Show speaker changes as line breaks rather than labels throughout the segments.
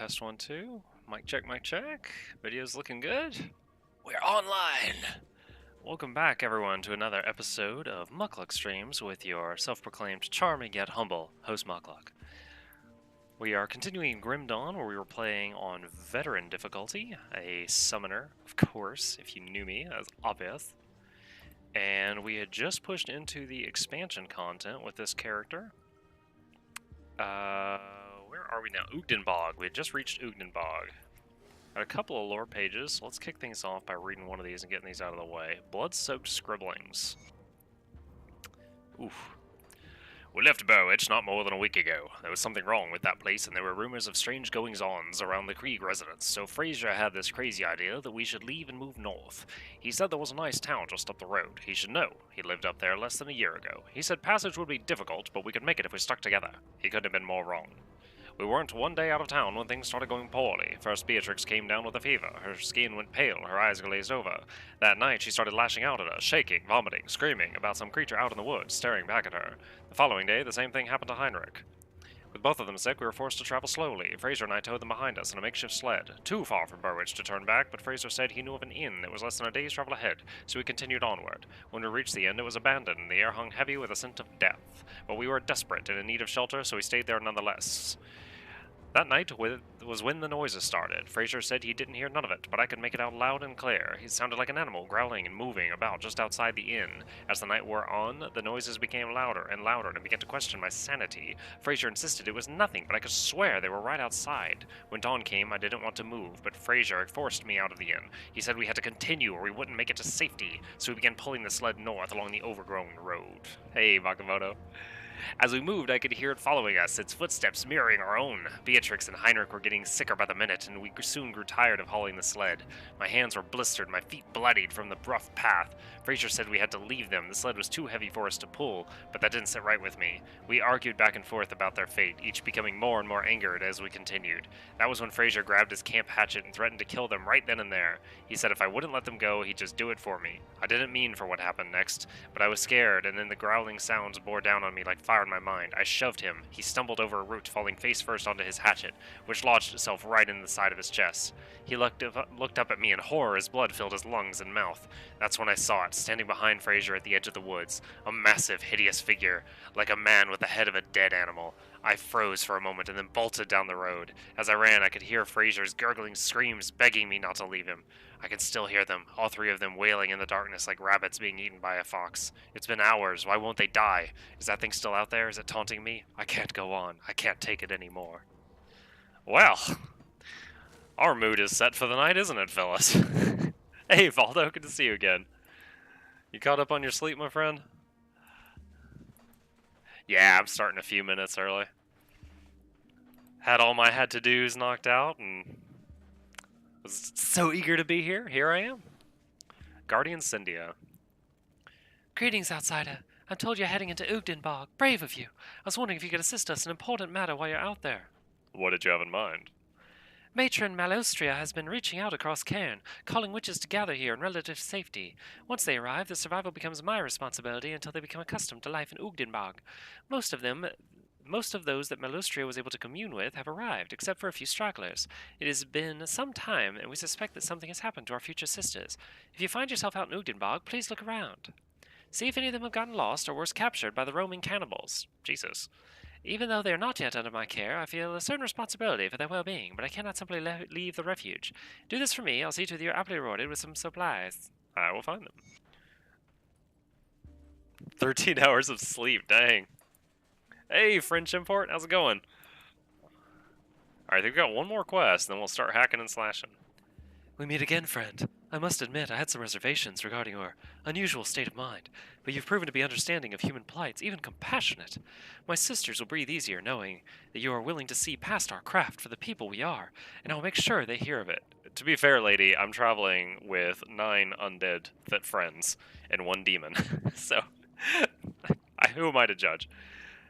test 1, 2. Mic check, mic check. Video's looking good. We're online! Welcome back, everyone, to another episode of Mukluk Streams with your self-proclaimed charming yet humble host Mukluk. We are continuing Grim Dawn, where we were playing on Veteran difficulty, a summoner, of course, if you knew me, that's obvious. And we had just pushed into the expansion content with this character. Where are we now? Ugdenbog. We had just reached Ugdenbog. Got a couple of lore pages. Let's kick things off by reading one of these and getting these out of the way. Blood-soaked scribblings. Oof. We left Burwich not more than a week ago. There was something wrong with that place, and there were rumors of strange goings-ons around the Krieg residence, so Fraser had this crazy idea that we should leave and move north. He said there was a nice town just up the road. He should know. He lived up there less than a year ago. He said passage would be difficult, but we could make it if we stuck together. He couldn't have been more wrong. We weren't one day out of town when things started going poorly. First, Beatrix came down with a fever. Her skin went pale, her eyes glazed over. That night, she started lashing out at us, shaking, vomiting, screaming about some creature out in the woods, staring back at her. The following day, the same thing happened to Heinrich. With both of them sick, we were forced to travel slowly. Fraser and I towed them behind us in a makeshift sled. Too far from Burwich to turn back, but Fraser said he knew of an inn that was less than a day's travel ahead, so we continued onward. When we reached the inn, it was abandoned, and the air hung heavy with a scent of death. But we were desperate and in need of shelter, so we stayed there nonetheless. That night was when the noises started. Fraser said he didn't hear none of it, but I could make it out loud and clear. He sounded like an animal, growling and moving about just outside the inn. As the night wore on, the noises became louder and louder, and I began to question my sanity. Fraser insisted it was nothing, but I could swear they were right outside. When dawn came, I didn't want to move, but Fraser forced me out of the inn. He said we had to continue or we wouldn't make it to safety, so we began pulling the sled north along the overgrown road. Hey, Bakamoto. As we moved, I could hear it following us, its footsteps mirroring our own. Beatrix and Heinrich were getting sicker by the minute, and we soon grew tired of hauling the sled. My hands were blistered, my feet bloodied from the rough path. Fraser said we had to leave them. The sled was too heavy for us to pull, but that didn't sit right with me. We argued back and forth about their fate, each becoming more and more angered as we continued. That was when Fraser grabbed his camp hatchet and threatened to kill them right then and there. He said if I wouldn't let them go, he'd just do it for me. I didn't mean for what happened next, but I was scared, and then the growling sounds bore down on me like fire in my mind. I shoved him. He stumbled over a root, falling face first onto his hatchet, which lodged itself right in the side of his chest. He looked up at me in horror as blood filled his lungs and mouth. That's when I saw it, standing behind Fraser at the edge of the woods, a massive, hideous figure, like a man with the head of a dead animal. I froze for a moment and then bolted down the road. As I ran, I could hear Fraser's gurgling screams begging me not to leave him. I can still hear them, all three of them wailing in the darkness like rabbits being eaten by a fox. It's been hours. Why won't they die? Is that thing still out there? Is it taunting me? I can't go on. I can't take it anymore. Well, our mood is set for the night, isn't it, Phyllis? Hey, Valdo, good to see you again. You caught up on your sleep, my friend? Yeah, I'm starting a few minutes early. Had all my had-to-dos knocked out, and was so eager to be here. Here I am. Guardian Cyndia.
Greetings, outsider. I'm told you're heading into Ugdenbog. Brave of you. I was wondering if you could assist us in an important matter while you're out there.
What did you have in mind?
Matron Malostria has been reaching out across Cairn, calling witches to gather here in relative safety. Once they arrive, the survival becomes my responsibility until they become accustomed to life in Ugdenbog. Most of those that Malostria was able to commune with have arrived, except for a few stragglers. It has been some time, and we suspect that something has happened to our future sisters. If you find yourself out in Ugdenbog, please look around. See if any of them have gotten lost or worse captured by the roaming cannibals. Jesus. Even though they are not yet under my care, I feel a certain responsibility for their well-being, but I cannot simply leave the refuge. Do this for me, I'll see to it you're amply rewarded with some supplies.
I will find them. 13 hours of sleep, dang. Hey, French Import, how's it going? Alright, we've got one more quest, then we'll start hacking and slashing.
We meet again, friend. I must admit I had some reservations regarding your unusual state of mind, but you've proven to be understanding of human plights, even compassionate. My sisters will breathe easier knowing that you are willing to see past our craft for the people we are, and I'll make sure they hear of it.
To be fair, lady, I'm traveling with 9 undead friends and 1 demon, so who am I to judge?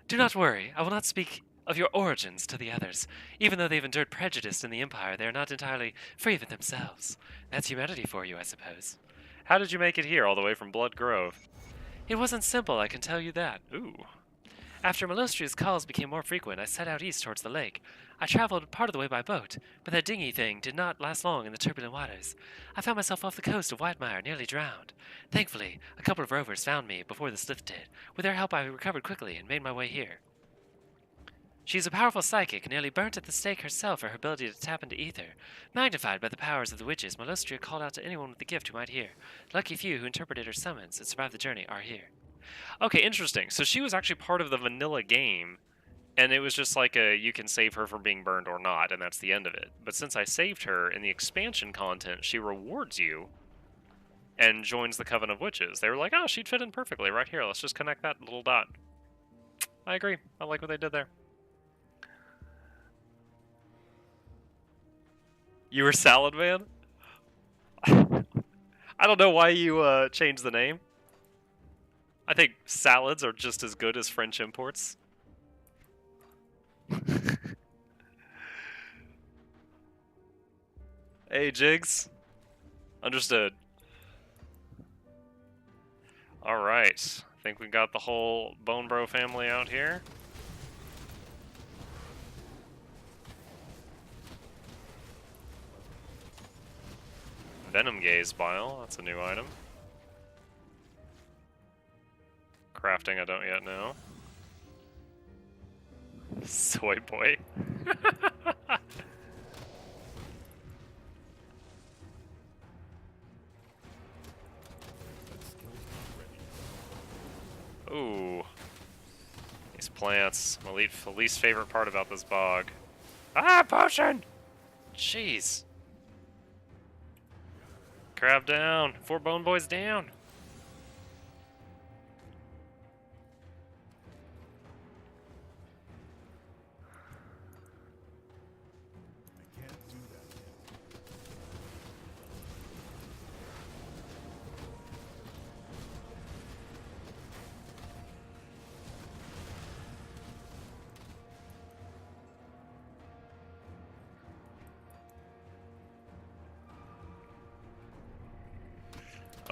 Do not worry, I will not speak of your origins to the others. Even though they've endured prejudice in the Empire, they are not entirely free of it themselves. That's humanity for you, I suppose.
How did you make it here, all the way from Blood Grove?
It wasn't simple, I can tell you that.
Ooh.
After Malostria's calls became more frequent, I set out east towards the lake. I traveled part of the way by boat, but that dinghy thing did not last long in the turbulent waters. I found myself off the coast of Whitemire, nearly drowned. Thankfully, a couple of rovers found me before the lift did. With their help, I recovered quickly and made my way here. She is a powerful psychic, nearly burnt at the stake herself for her ability to tap into ether. Magnified by the powers of the witches, MuklukTwitch called out to anyone with the gift who might hear. The lucky few who interpreted her summons and survived the journey are here.
Okay, interesting. So she was actually part of the vanilla game, and it was just like a you can save her from being burned or not, and that's the end of it. But since I saved her in the expansion content, she rewards you and joins the Coven of Witches. They were like, oh, she'd fit in perfectly right here. Let's just connect that little dot. I agree. I like what they did there. You were Salad Man? I don't know why you changed the name. I think salads are just as good as French imports. Hey, Jigs. Understood. Alright. I think we got the whole Bone Bro family out here. Venom Gaze Bile, that's a new item. Crafting I don't yet know. Soy boy. Ooh. These plants. My least favorite part about this bog. Ah, potion! Jeez. Crab down. 4 bone boys down.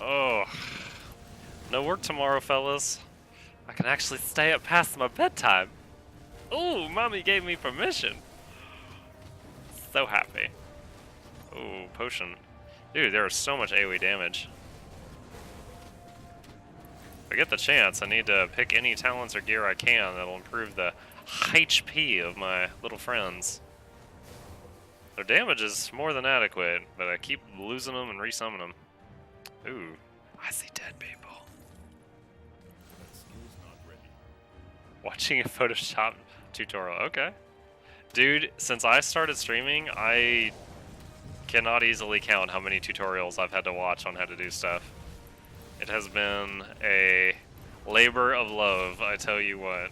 Oh. No work tomorrow, fellas. I can actually stay up past my bedtime. Ooh, mommy gave me permission. So happy. Ooh, potion. Dude, there is so much AoE damage. If I get the chance, I need to pick any talents or gear I can that'll improve the HP of my little friends. Their damage is more than adequate, but I keep losing them and resummoning them. Ooh, I see dead people. Watching a Photoshop tutorial, okay. Dude, since I started streaming, I cannot easily count how many tutorials I've had to watch on how to do stuff. It has been a labor of love, I tell you what.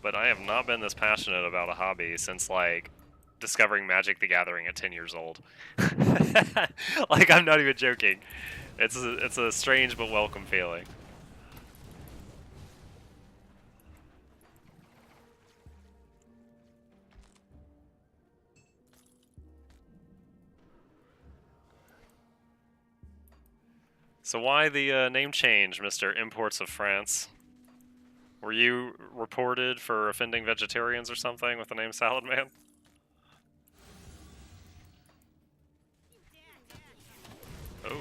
But I have not been this passionate about a hobby since, like, discovering Magic the Gathering at 10 years old. Like, I'm not even joking. It's a strange but welcome feeling. So why the name change, Mr. Imports of France? Were you reported for offending vegetarians or something with the name Salad Man? Oh.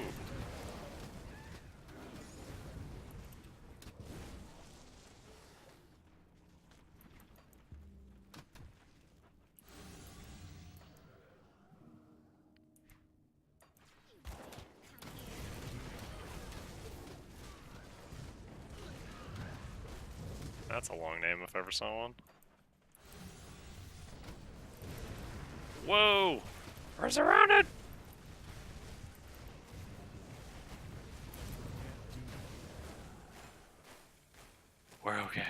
That's a long name if I ever saw one. Whoa! We're surrounded! We're okay.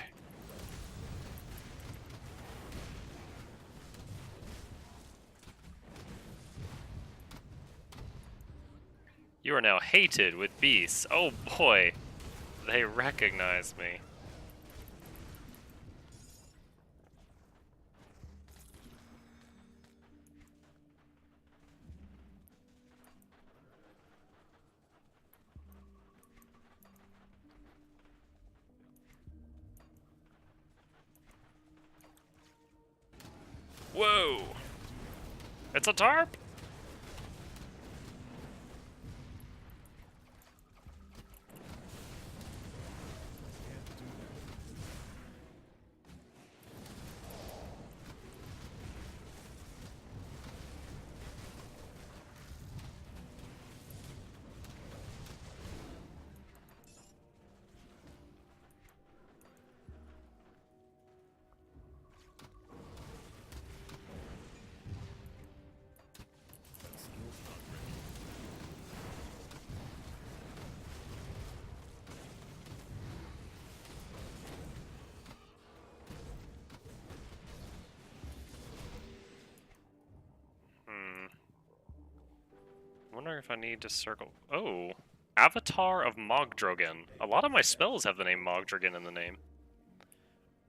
You are now hated with beasts. Oh boy! They recognize me. Whoa! It's a tarp? Wondering if I need to circle. Oh, Avatar of Mogdragon. A lot of my spells have the name Mogdragon in the name.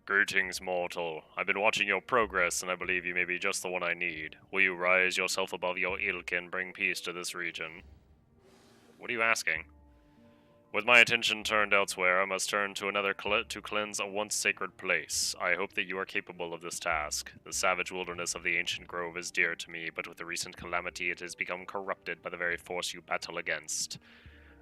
Greetings, mortal. I've been watching your progress, and I believe you may be just the one I need. Will you rise yourself above your ilk and bring peace to this region? What are you asking? With my attention turned elsewhere, I must turn to another to cleanse a once sacred place. I hope that you are capable of this task. The savage wilderness of the ancient grove is dear to me, but with the recent calamity it has become corrupted by the very force you battle against.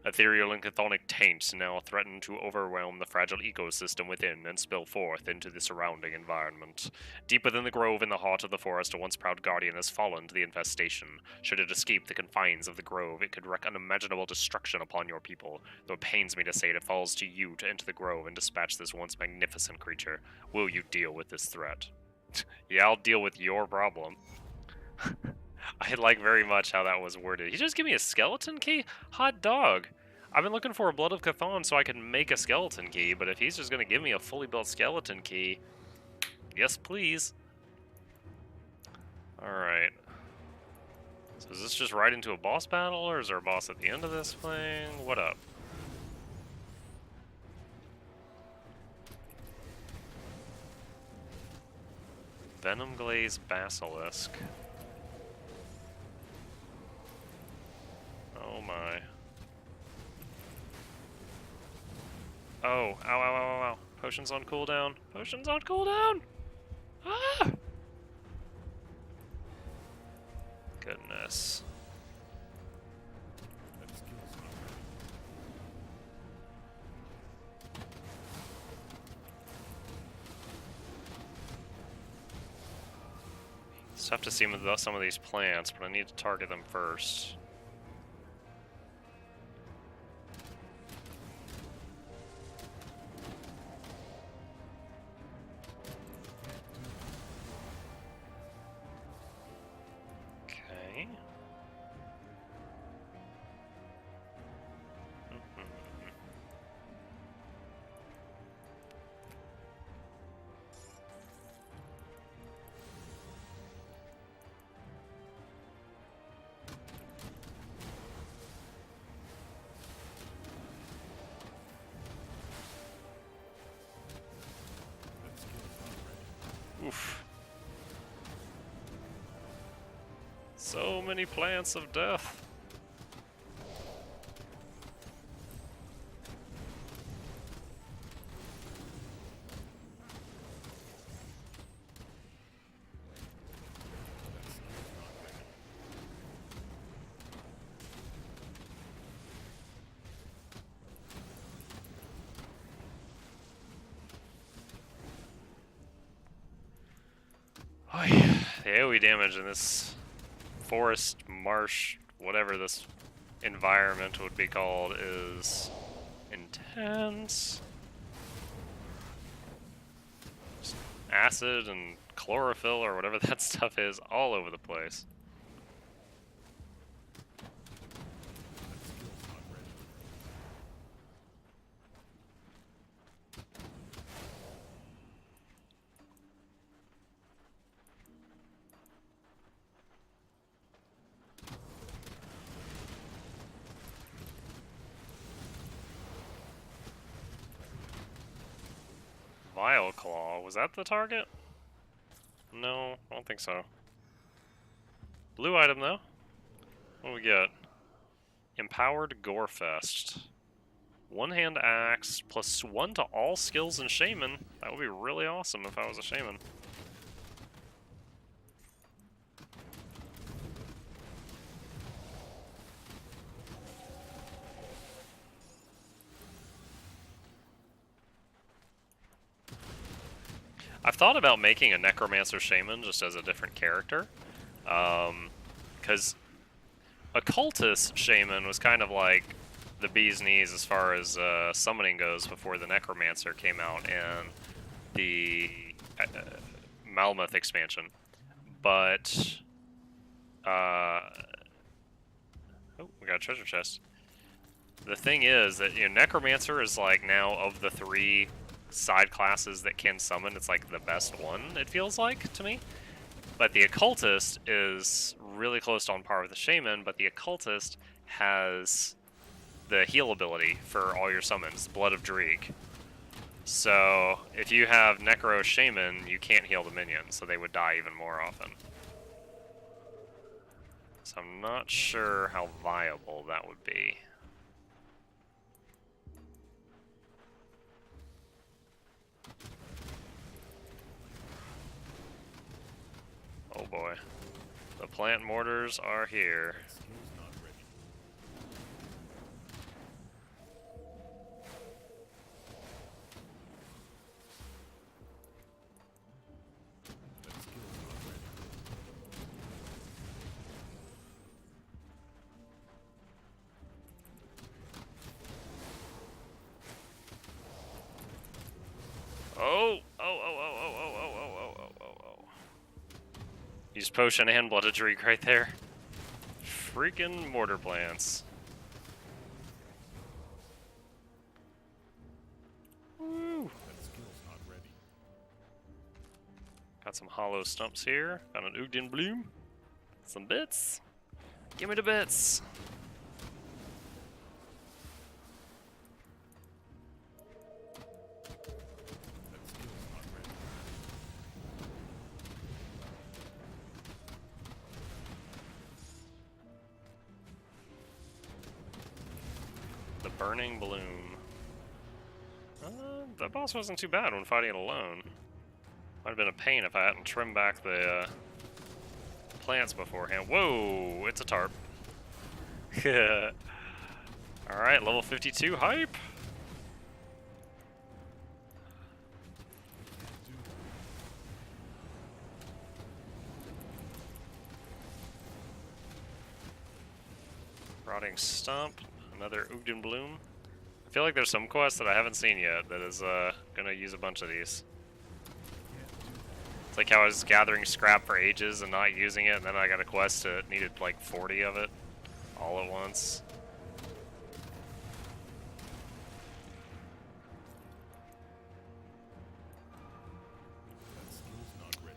Ethereal and chthonic taints now threaten to overwhelm the fragile ecosystem within and spill forth into the surrounding environment. Deep within the grove in the heart of the forest, a once proud guardian has fallen to the infestation. Should it escape the confines of the grove, it could wreak unimaginable destruction upon your people, though it pains me to say it falls to you to enter the grove and dispatch this once magnificent creature. Will you deal with this threat? Yeah, I'll deal with your problem. I like very much how that was worded. He just gave me a skeleton key? Hot dog. I've been looking for a Blood of Chthon so I can make a skeleton key, but if he's just going to give me a fully built skeleton key, yes please. Alright. So is this just right into a boss battle, or is there a boss at the end of this thing? What up? Venom Glaze Basilisk. Oh my. Oh, ow, ow, ow, ow, ow. Potions on cooldown. Potions on cooldown! Ah! Goodness. It's tough to see with some of these plants, but I need to target them first. Okay. Oof. So many plants of death. Oh yeah, the AoE damage in this forest, marsh, whatever this environment would be called is intense. Just acid and chlorophyll or whatever that stuff is all over the place. Vile Claw, was that the target? No, I don't think so. Blue item though. What do we get? Empowered Gorefest. One-hand axe, +1 to all skills in Shaman. That would be really awesome if I was a Shaman. I've thought about making a Necromancer Shaman just as a different character. Because Occultist Shaman was kind of like the bee's knees as far as summoning goes before the Necromancer came out in the Malmuth expansion. But, oh, we got a treasure chest. The thing is that, you know, Necromancer is like now of the 3 side classes that can summon, it's like the best one, it feels like, to me. But the Occultist is really close to on par with the Shaman, but the Occultist has the heal ability for all your summons, Blood of Dreeg. So, if you have Necro Shaman, you can't heal the minions, so they would die even more often. So I'm not sure how viable that would be. Oh boy. The plant mortars are here. Oh. Use potion and blood of Dreeg right there. Freaking mortar plants. Woo! Got some hollow stumps here. Got an Ugden Bloom. Some bits. Give me the bits. The Burning Bloom. That boss wasn't too bad when fighting it alone. Might have been a pain if I hadn't trimmed back the plants beforehand. Whoa, it's a tarp. Alright, level 52 hype. Rotting Stump, another Ugden Bloom. I feel like there's some quest that I haven't seen yet that is gonna use a bunch of these. It's like how I was gathering scrap for ages and not using it, and then I got a quest that needed like 40 of it all at once.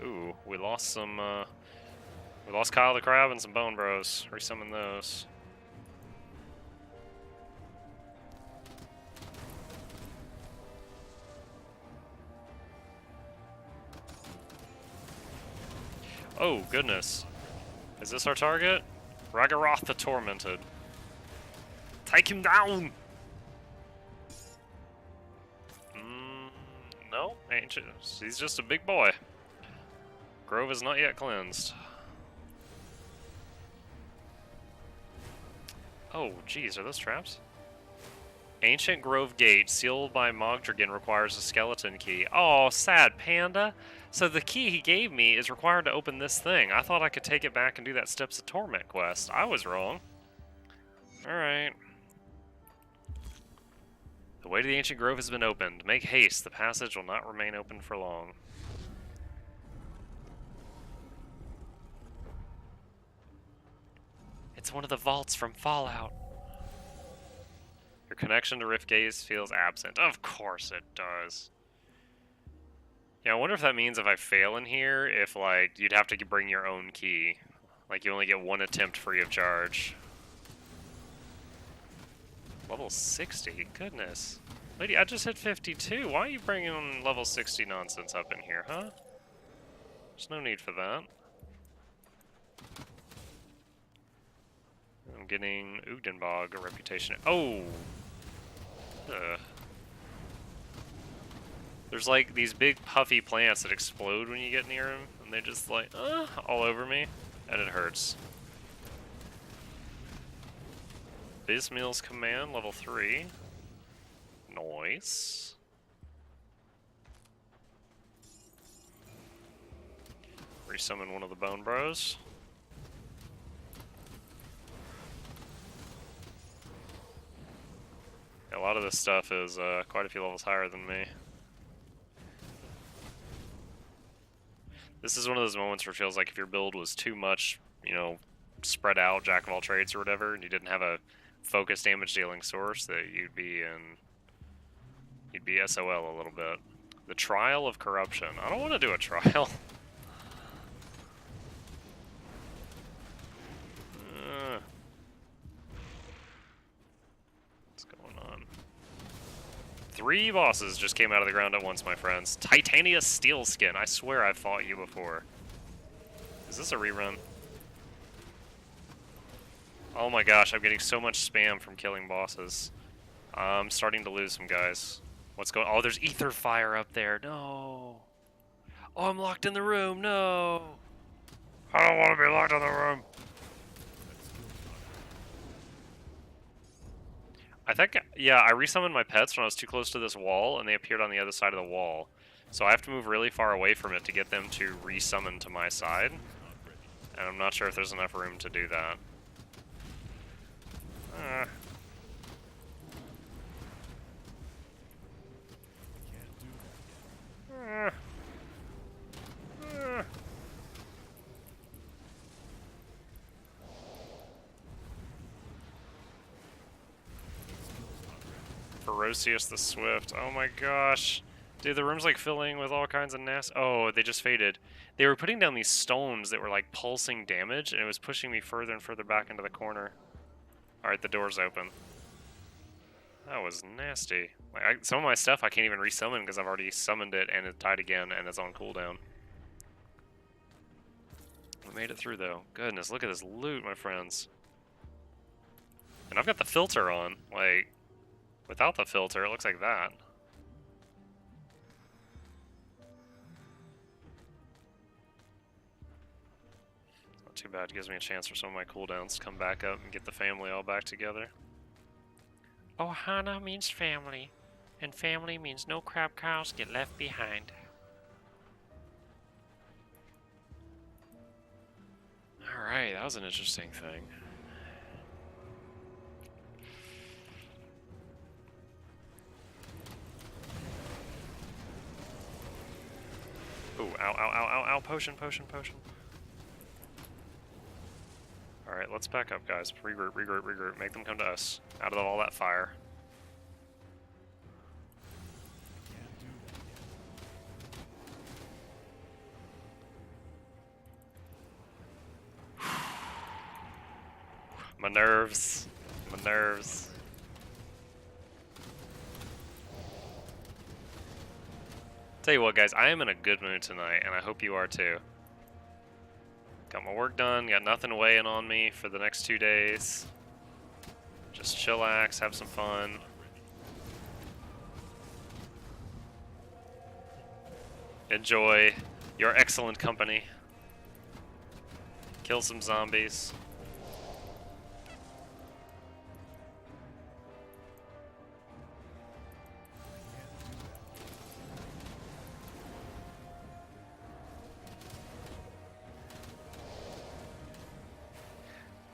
Ooh, we lost Kyle the Crab and some Bone Bros. Resummon those. Oh, goodness. Is this our target? Ragaroth the Tormented. Take him down! No, ancient. He's just a big boy. Grove is not yet cleansed. Oh, geez, are those traps? Ancient Grove Gate, sealed by Mogdragon, requires a skeleton key. Oh, sad panda. So the key he gave me is required to open this thing. I thought I could take it back and do that Steps of Torment quest. I was wrong. Alright. The way to the Ancient Grove has been opened. Make haste. The passage will not remain open for long.
It's one of the vaults from Fallout.
Your connection to Rift Gaze feels absent. Of course it does. Yeah, I wonder if that means if I fail in here, if, like, you'd have to bring your own key. Like, you only get one attempt free of charge. Level 60? Goodness. Lady, I just hit 52. Why are you bringing level 60 nonsense up in here, huh? There's no need for that. I'm getting Ugdenbog, a reputation. Oh! There's like these big puffy plants that explode when you get near them, and they just like, all over me, and it hurts. Bismil's Command, level 3. Nice. Resummon one of the Bone Bros. A lot of this stuff is quite a few levels higher than me. This is one of those moments where it feels like if your build was too much, you know, spread out, jack of all trades or whatever, and you didn't have a focused damage dealing source, that you'd be SOL a little bit. The Trial of Corruption. I don't want to do a trial. What's going on? 3 bosses just came out of the ground at once, my friends. Titania Steelskin. I swear I've fought you before. Is this a rerun? Oh my gosh, I'm getting so much spam from killing bosses. I'm starting to lose some guys. What's going on? Oh, there's ether fire up there. No. Oh, I'm locked in the room. No. I don't want to be locked in the room. I think, yeah, I resummoned my pets when I was too close to this wall, and they appeared on the other side of the wall. So I have to move really far away from it to get them to resummon to my side. And I'm not sure if there's enough room to do that. Ferocious the Swift. Oh my gosh. Dude, the room's like filling with all kinds of nasty. Oh, they just faded. They were putting down these stones that were like pulsing damage, and it was pushing me further and further back into the corner. Alright, the door's open. That was nasty. Like, some of my stuff I can't even resummon because I've already summoned it and it died again and it's on cooldown. We made it through though. Goodness, look at this loot, my friends. And I've got the filter on. Like, without the filter, it looks like that. Not too bad. It gives me a chance for some of my cooldowns to come back up and get the family all back together.
Ohana means family, and family means no crab cows get left behind.
Alright, that was an interesting thing. Ooh, ow, ow, ow, ow, ow, potion, potion, potion. Alright, let's back up, guys. Regroup, regroup, regroup. Make them come to us. Out of all that fire. My nerves. My nerves. Tell you what, guys, I am in a good mood tonight, and I hope you are too. Got my work done, got nothing weighing on me for the next 2 days. Just chillax, have some fun. Enjoy your excellent company. Kill some zombies.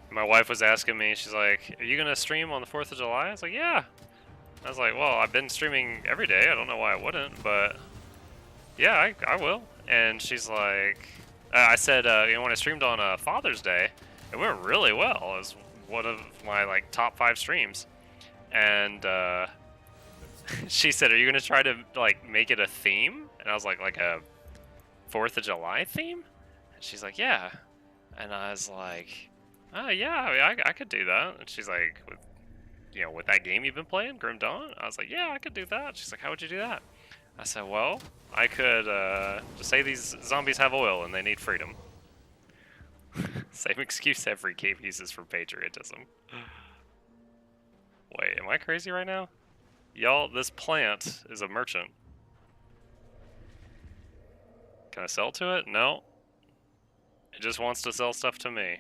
My wife was asking me, she's like, are you gonna stream on the 4th of July? I was like, yeah. I was like, well, I've been streaming every day. I don't know why I wouldn't, but yeah, I will. And she's like, I said, you know, when I streamed on Father's Day, it went really well. It was one of my like top 5 streams. And she said, are you gonna try to like make it a theme? And I was like a 4th of July theme? And she's like, yeah. And I was like, oh yeah, I mean, I could do that. And she's like, with that game you've been playing, Grim Dawn? I was like, yeah, I could do that. She's like, how would you do that? I said, well, I could just say these zombies have oil and they need freedom. Same excuse every game uses for patriotism. Wait, am I crazy right now? Y'all, this plant is a merchant. Can I sell to it? No. It just wants to sell stuff to me.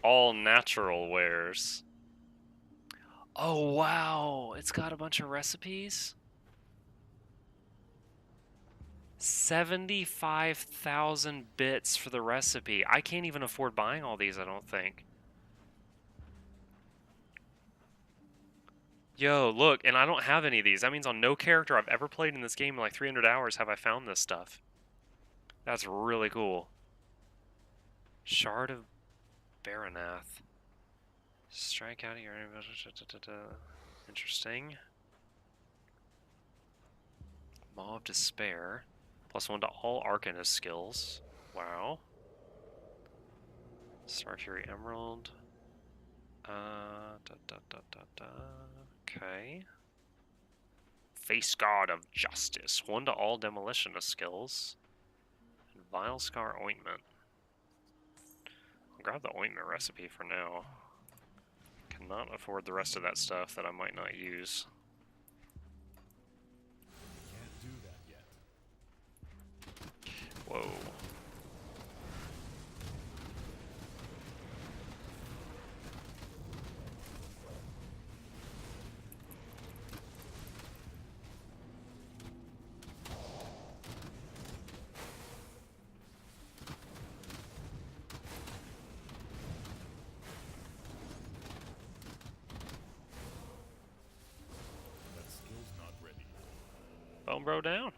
All natural wares.
Oh wow, it's got a bunch of recipes. 75,000 bits for the recipe. I can't even afford buying all these, I don't think. Yo, look, and I don't have any of these. That means on no character I've ever played in this game in like 300 hours have I found this stuff. That's really cool. Shard of Baranath. Strike out of your... Interesting. Maw of Despair. +1 to all Arcanist skills. Wow. Star Fury Emerald. Okay. Face God of Justice. 1 to all Demolitionist skills. And Vile Scar Ointment. I'll grab the ointment recipe for now. Cannot afford the rest of that stuff that I might not use.
Can't do that yet.
Whoa.
That skill's not ready.
Bone bro down.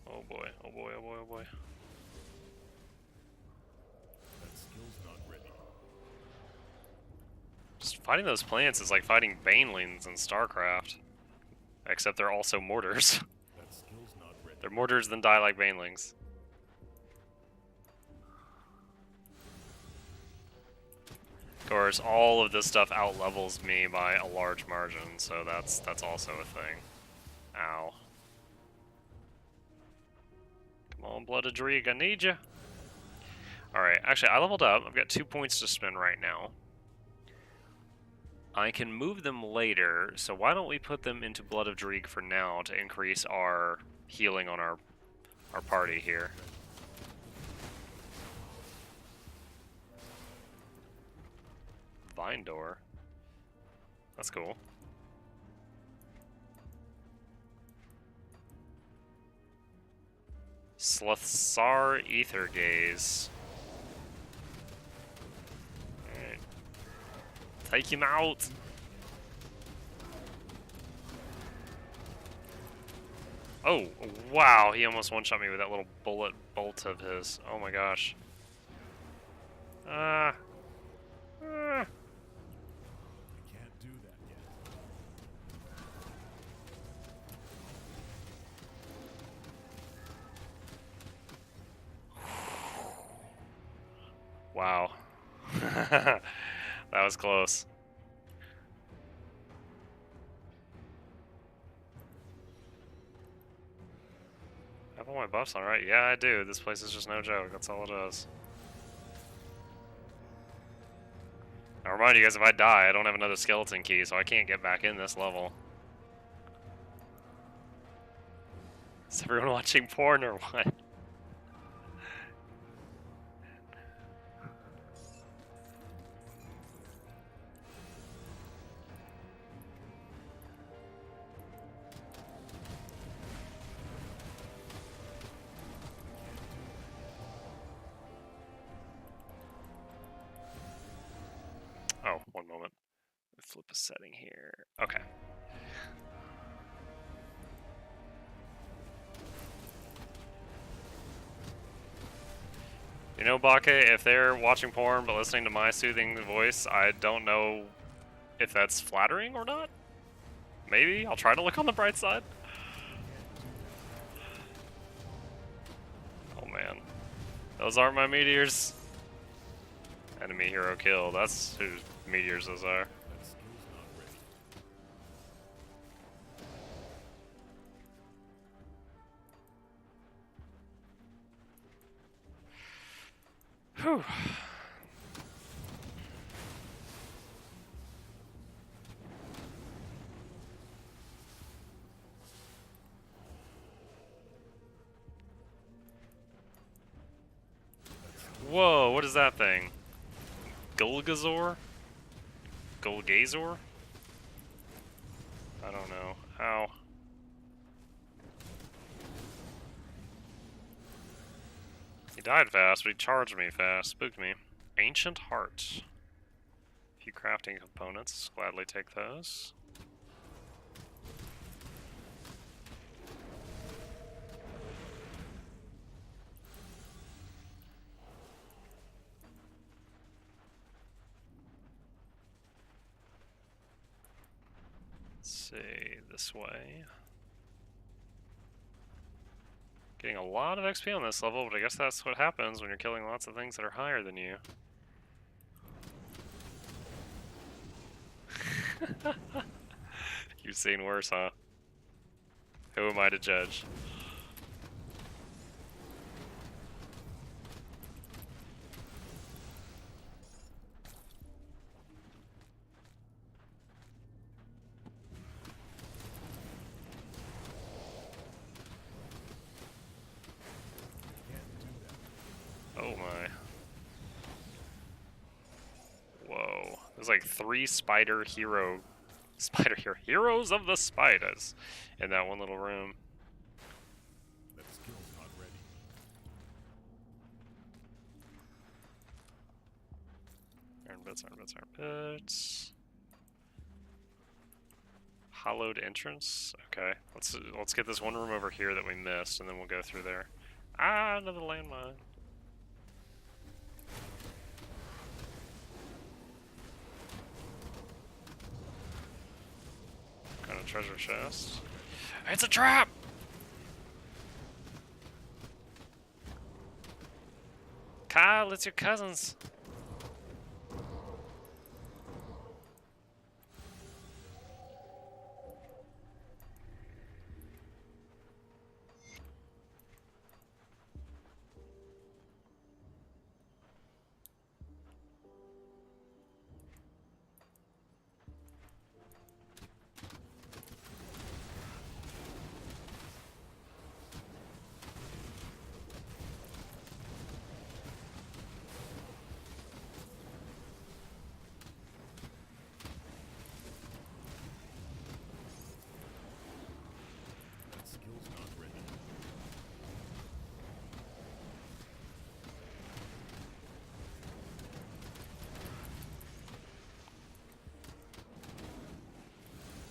Oh boy, oh boy, oh boy, oh boy.
That skill's not ready.
Just fighting those plants is like fighting banelings in StarCraft. Except they're also mortars.
That skill's not ready.
They're mortars then die like banelings. Of course, all of this stuff out-levels me by a large margin, so that's also a thing. Ow. Come on, Blooded Dreeg, I need you. Alright, actually, I leveled up. I've got 2 points to spend right now. I can move them later, so why don't we put them into Blood of Dreeg for now to increase our healing on our party here. Vine Door. That's cool. Slothsar Ether Gaze. Alright. Take him out! Oh, wow, he almost one-shot me with that little bullet bolt of his. Oh my gosh.
I can't do that yet.
Wow. That was close. I have all my buffs on, right? Yeah, I do. This place is just no joke. That's all it is. I'll remind you guys, if I die, I don't have another skeleton key, so I can't get back in this level. Is everyone watching porn or what? Oh, one moment. Flip a setting here. Okay. You know, Bake, if they're watching porn but listening to my soothing voice, I don't know if that's flattering or not. Maybe. I'll try to look on the bright side. Oh man. Those aren't my meteors. Enemy hero kill. That's whose meteors those are.
That skill's not ready.
Whew. Whoa, what is that thing? Gulgazor? Gulgazor? I don't know. Ow. He died fast, but he charged me fast. Spooked me. Ancient Heart. A few crafting components. Gladly take those. Let's see, this way. Getting a lot of XP on this level, but I guess that's what happens when you're killing lots of things that are higher than you. You've seen worse, huh? Who am I to judge? Oh my. Whoa. There's like 3 heroes of the spiders in that one little room.
That skill's not ready.
Iron bits. Hollowed entrance. Okay, let's get this one room over here that we missed, and then we'll go through there. Ah, another landmine. Kind of treasure chest. It's a trap! Kyle, it's your cousins.
That skill's not ready.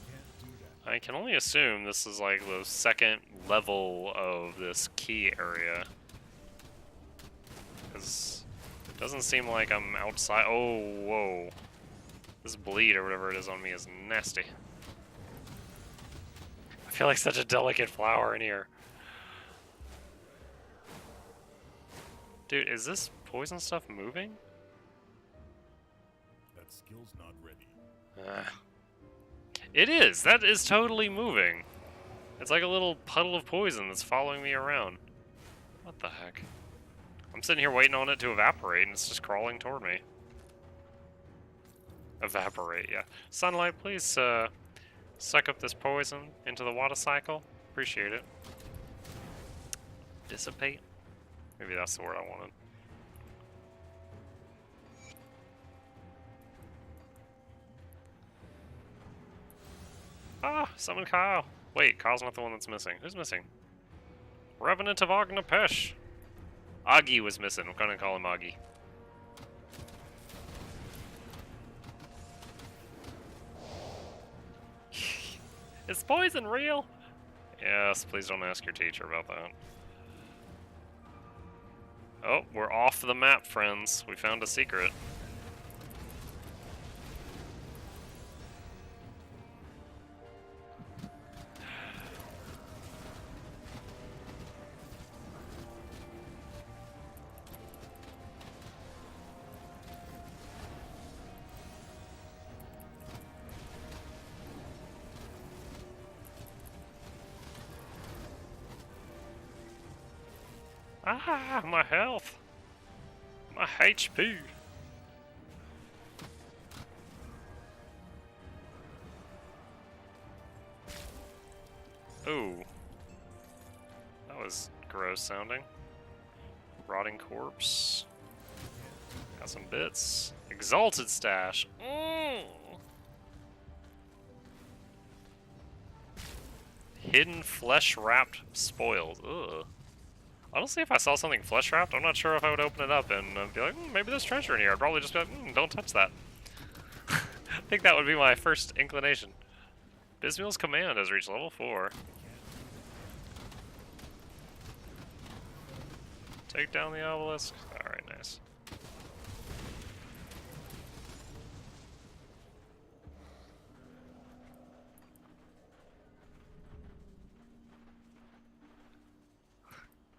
Can't do that.
I can only assume this is like the second level of this key area. Because it doesn't seem like I'm outside. Oh, whoa. This bleed or whatever it is on me is nasty. I feel like such a delicate flower in here. Dude, is this poison stuff moving?
That skill's not ready.
It is! That is totally moving. It's like a little puddle of poison that's following me around. What the heck? I'm sitting here waiting on it to evaporate and it's just crawling toward me. Evaporate, yeah. Sunlight, please suck up this poison into the water cycle. Appreciate it. Dissipate? Maybe that's the word I wanted. Ah, summon Kyle. Wait, Kyle's not the one that's missing. Who's missing? Revenant of Agnapesh. Augie was missing. I'm gonna call him Augie. Is poison real? Yes, please don't ask your teacher about that. Oh, we're off the map, friends. We found a secret. Ah, my health. My HP. Ooh. That was gross sounding. Rotting corpse. Got some bits. Exalted stash. Hidden flesh-wrapped spoils. Ugh. Honestly, if I saw something flesh-wrapped, I'm not sure if I would open it up and be like, maybe there's treasure in here. I'd probably just be like, don't touch that. I think that would be my first inclination. Bismeal's command has reached level 4. Take down the obelisk. Alright, nice.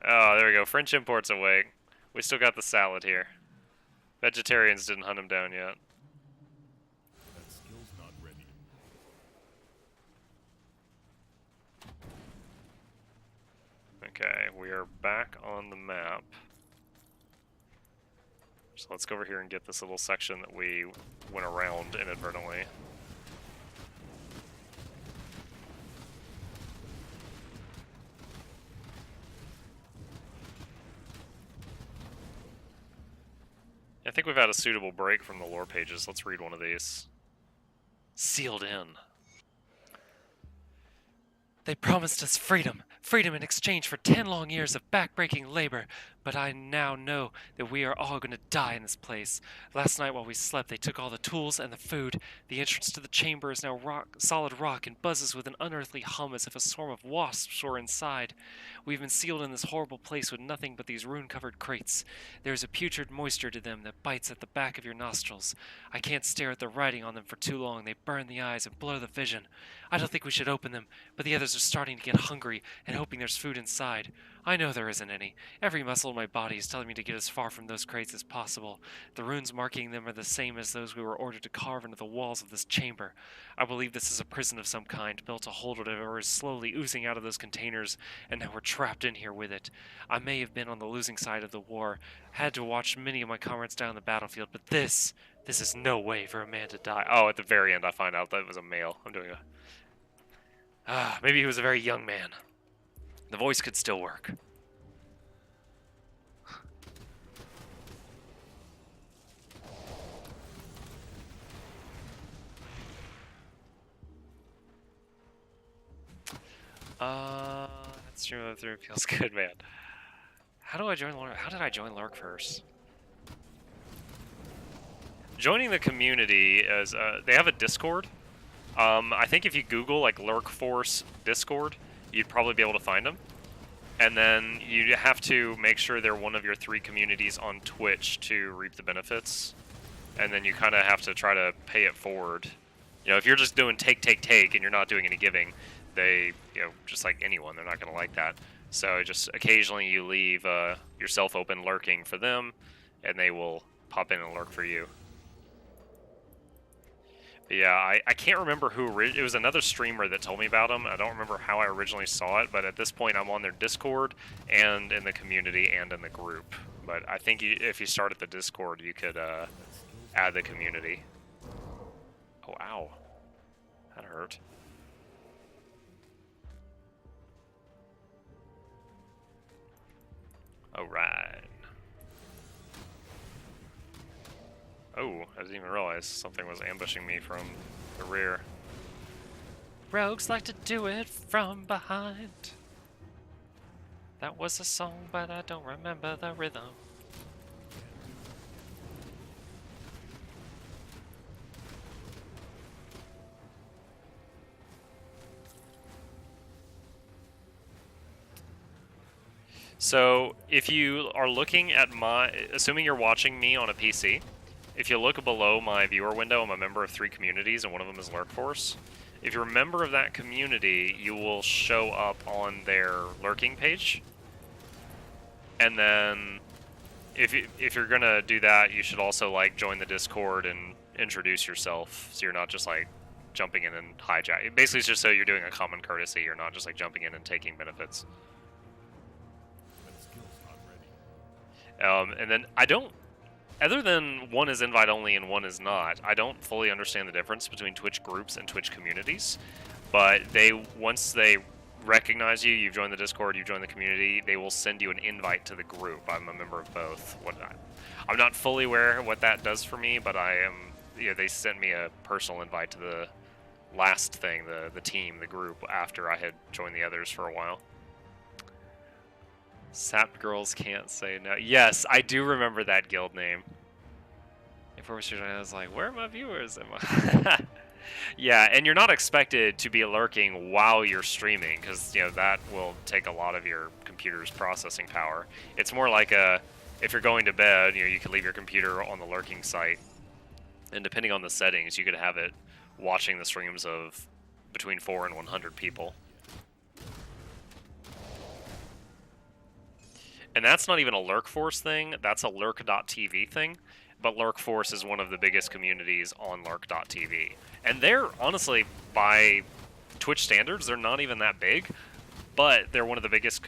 Oh, there we go. French import's awake. We still got the salad here. Vegetarians didn't hunt him down yet.
That skill's not ready.
Okay, we are back on the map. So let's go over here and get this little section that we went around inadvertently. I think we've had a suitable break from the lore pages. Let's read one of these. Sealed in.
They promised us freedom, freedom in exchange for 10 long years of backbreaking labor, but I now know that we are all going to die in this place. Last night while we slept, they took all the tools and the food. The entrance to the chamber is now solid rock and buzzes with an unearthly hum as if a swarm of wasps were inside. We've been sealed in this horrible place with nothing but these rune-covered crates. There is a putrid moisture to them that bites at the back of your nostrils. I can't stare at the writing on them for too long. They burn the eyes and blur the vision. I don't think we should open them, but the others are starting to get hungry and hoping there's food inside. I know there isn't any. Every muscle in my body is telling me to get as far from those crates as possible. The runes marking them are the same as those we were ordered to carve into the walls of this chamber. I believe this is a prison of some kind, built to hold whatever is slowly oozing out of those containers, and now we're trapped in here with it. I may have been on the losing side of the war, had to watch many of my comrades die on the battlefield, but this is no way for a man to die. Oh, at the very end I find out that it was a male. I'm doing a... maybe he was a very young man. The voice could still work. That stream of through feels good, man. How do I join Lurk? How did I join Lurk first? Joining the community is, they have a Discord. I think if you Google, like, Lurk Force Discord, you'd probably be able to find them. And then you have to make sure they're one of your 3 communities on Twitch to reap the benefits. And then you kind of have to try to pay it forward. You know, if you're just doing take, and you're not doing any giving, they, you know, just like anyone, they're not going to like that. So just occasionally you leave yourself open lurking for them, and they will pop in and lurk for you. But yeah, I can't remember who it was. Another streamer that told me about them. I don't remember how I originally saw it, but at this point I'm on their Discord and in the community and in the group. But I think if you start at the Discord, you could add the community. Oh, ow. That hurt. Alright. Oh, I didn't even realize something was ambushing me from the rear. Rogues like to do it from behind. That was a song, but I don't remember the rhythm.
So, if you are looking at assuming you're watching me on a PC, if you look below my viewer window, I'm a member of 3 communities, and one of them is Lurk Force. If you're a member of that community, you will show up on their lurking page. And then, if you're gonna do that, you should also, like, join the Discord and introduce yourself, so you're not just, like, jumping in and hijacking. Basically, it's just so you're doing a common courtesy, you're not just, like, jumping in and taking benefits. And then I don't, other than one is invite only and one is not, I don't fully understand the difference between Twitch groups and Twitch communities. But once they recognize you, you've joined the Discord, you've joined the community, they will send you an invite to the group. I'm a member of both. I'm not fully aware what that does for me, but I am. You know, they sent me a personal invite to the last thing, the team, the group, after I had joined the others for a while. Sapped girls can't say no. Yes, I do remember that guild name. If I was like, where are my viewers? Yeah, and you're not expected to be lurking while you're streaming, because you know that will take a lot of your computer's processing power. It's more like if you're going to bed, you know, you can leave your computer on the lurking site, and depending on the settings, you could have it watching the streams of between 4 and 100 people. And that's not even a Lurk Force thing, that's a Lurk.tv thing. But Lurk Force is one of the biggest communities on Lurk.tv. And they're, honestly, by Twitch standards, they're not even that big. But they're one of the biggest...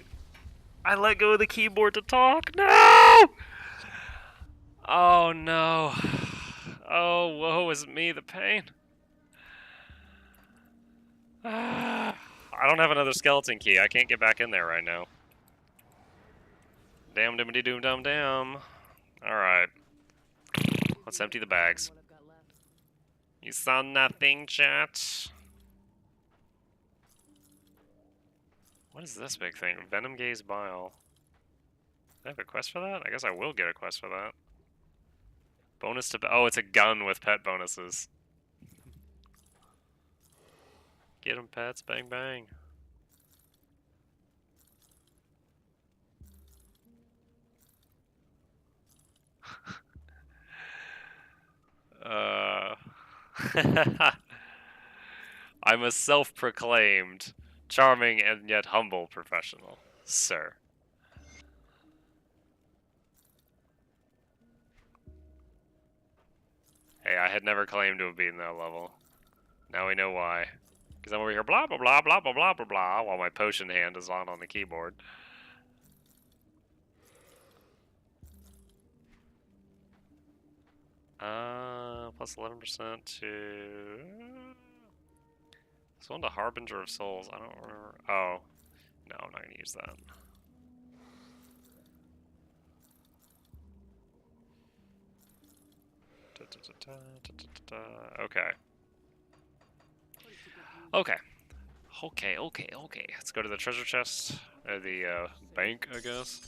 I let go of the keyboard to talk! No! Oh, no. Oh, woe is me, the pain. I don't have another skeleton key. I can't get back in there right now. Damn dimmity doom dum damn. Alright. Let's empty the bags. You saw nothing, chat? What is this big thing? Venom Gaze Bile. Do I have a quest for that? I guess I will get a quest for that. Bonus to... Oh, it's a gun with pet bonuses. Get 'em, pets. Bang, bang. I'm a self-proclaimed, charming and yet humble professional, sir. Hey, I had never claimed to have been that level. Now we know why. Because I'm over here blah blah blah blah blah blah blah blah while my potion hand is on the keyboard. Plus 11% to... This one to Harbinger of Souls. I don't remember. Oh. No, I'm not going to use that. Okay. Okay. Let's go to the treasure chest. The bank, I guess.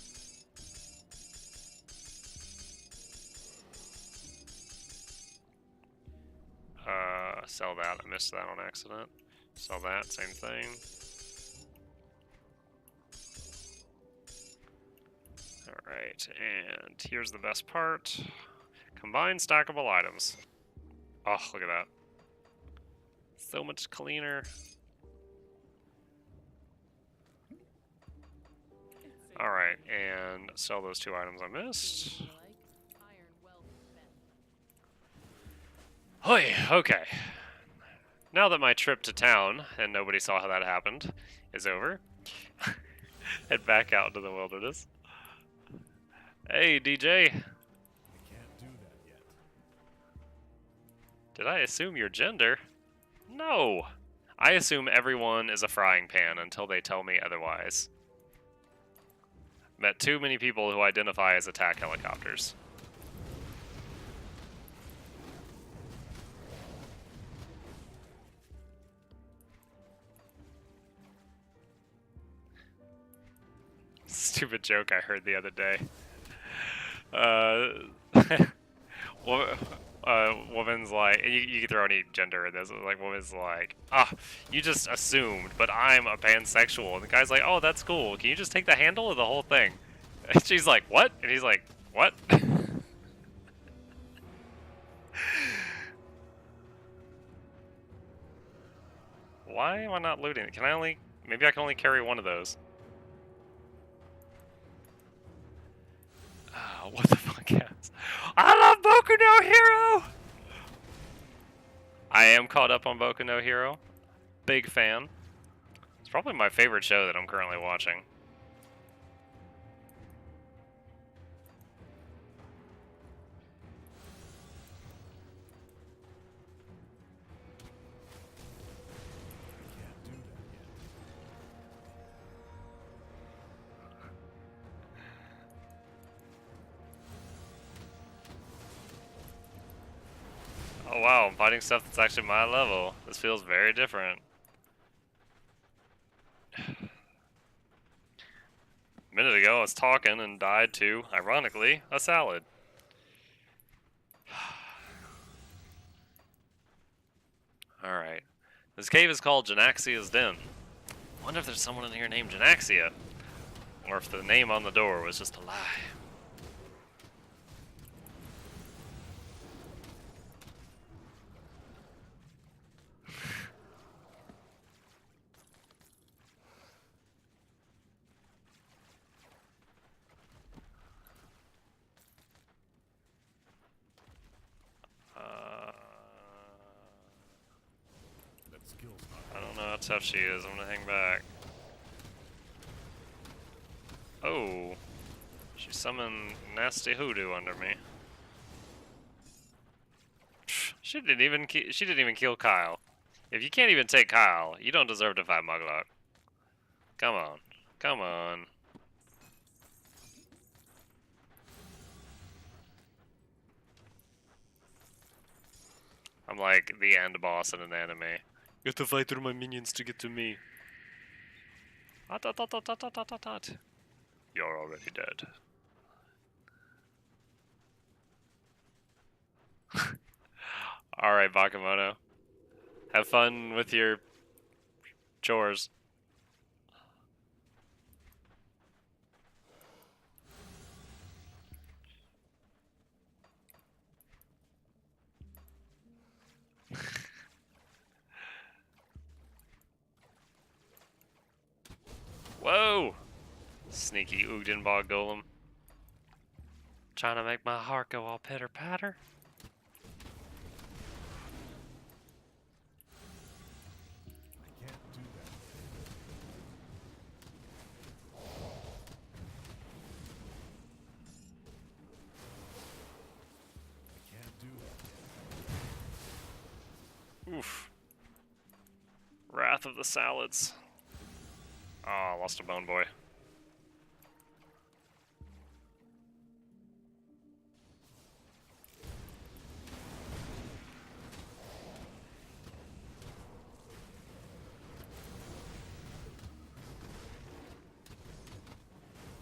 Sell that. I missed that on accident. Sell that. Same thing. Alright, and here's the best part. Combine stackable items. Oh, look at that. So much cleaner. Alright, and sell those 2 items I missed. Hoi, okay. Now that my trip to town, and nobody saw how that happened, is over, head back out into the wilderness. Hey, DJ.
I can't do that yet.
Did I assume your gender? No. I assume everyone is a frying pan until they tell me otherwise. Met too many people who identify as attack helicopters. Stupid joke I heard the other day. Woman's like, you can throw any gender in this. Like, woman's like, you just assumed, but I'm a pansexual. And the guy's like, oh, that's cool. Can you just take the handle of the whole thing? And she's like, what? And he's like, what? Why am I not looting it? Can I only, maybe I can only carry one of those. What the fuck, guys? I love Boku no Hero! I am caught up on Boku no Hero. Big fan. It's probably my favorite show that I'm currently watching.
I can't do that yet.
Oh wow, I'm fighting stuff that's actually my level. This feels very different. A minute ago I was talking and died to, ironically, a salad. Alright. This cave is called Janaxia's Den. Wonder if there's someone in here named Janaxia. Or if the name on the door was just a lie.
That skill's not.
I don't know how tough she is. I'm gonna hang back. Oh. She summoned Nasty Hoodoo under me. She didn't even kill Kyle. If you can't even take Kyle, you don't deserve to fight Mugluk. Come on. Come on. I'm like the end boss in an anime. You have to fight through my minions to get to me. You're already dead. Alright, Bakemono. Have fun with your chores. Whoa! Sneaky Ugdenbog Golem.
Trying to make my heart go all pitter patter.
I can't do that. I can't do that.
Oof. Wrath of the Salads. Oh, lost a bone boy.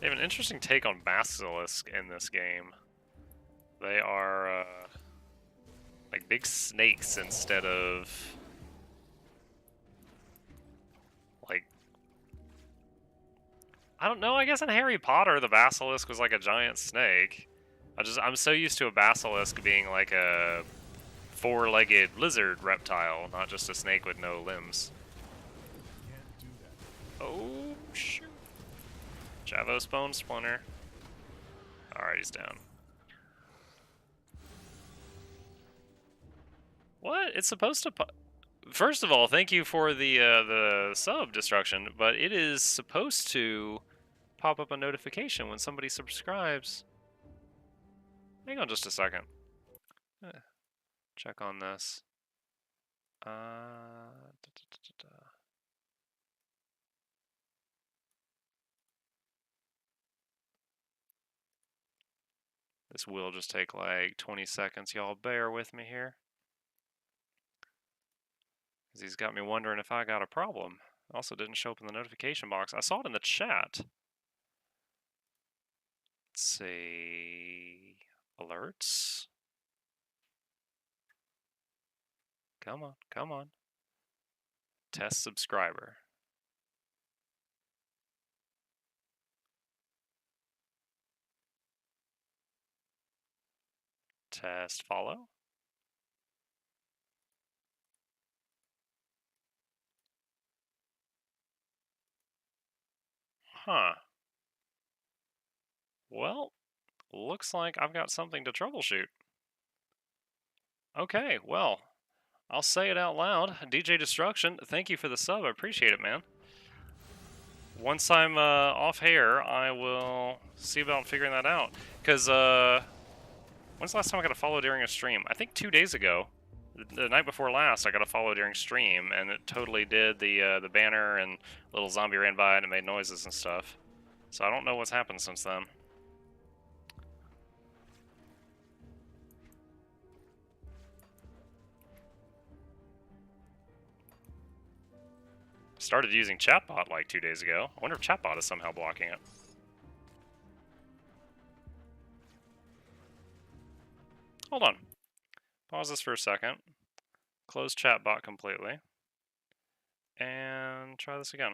They have an interesting take on Basilisk in this game. They are like big snakes instead of like, I don't know, I guess in Harry Potter the Basilisk was like a giant snake. I'm so used to a Basilisk being like a four-legged lizard reptile, not just a snake with no limbs.
Can't do that.
Oh shoot. Javos Bone Splinter. Alright, he's down. What? It's supposed to... First of all, thank you for the sub, Destruction, but it is supposed to pop up a notification when somebody subscribes. Hang on just a second. Check on this. This will just take like 20 seconds. Y'all bear with me here. Because he's got me wondering if I got a problem. Also didn't show up in the notification box. I saw it in the chat. Let's see. Alerts. Come on, come on. Test subscriber. Test follow. Huh. Well, looks like I've got something to troubleshoot. Okay, well, I'll say it out loud. DJ Destruction, thank you for the sub. I appreciate it, man. Once I'm off hair, I will see about figuring that out. Because, when's the last time I got a follow during a stream? I think 2 days ago. The night before last, I got a follow during stream, and it totally did the banner, and little zombie ran by and it made noises and stuff. So I don't know what's happened since then. Started using chatbot like 2 days ago. I wonder if chatbot is somehow blocking it. Hold on. Pause this for a second. Close chatbot completely. And try this again.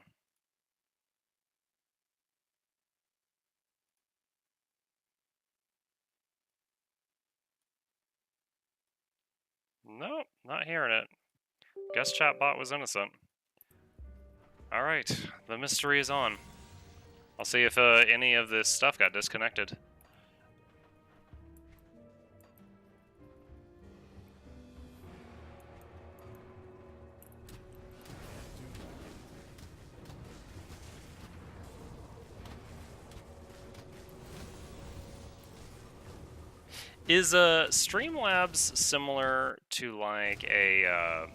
Nope, not hearing it. Guess chatbot was innocent. Alright, the mystery is on. I'll see if any of this stuff got disconnected. Is Streamlabs similar to like a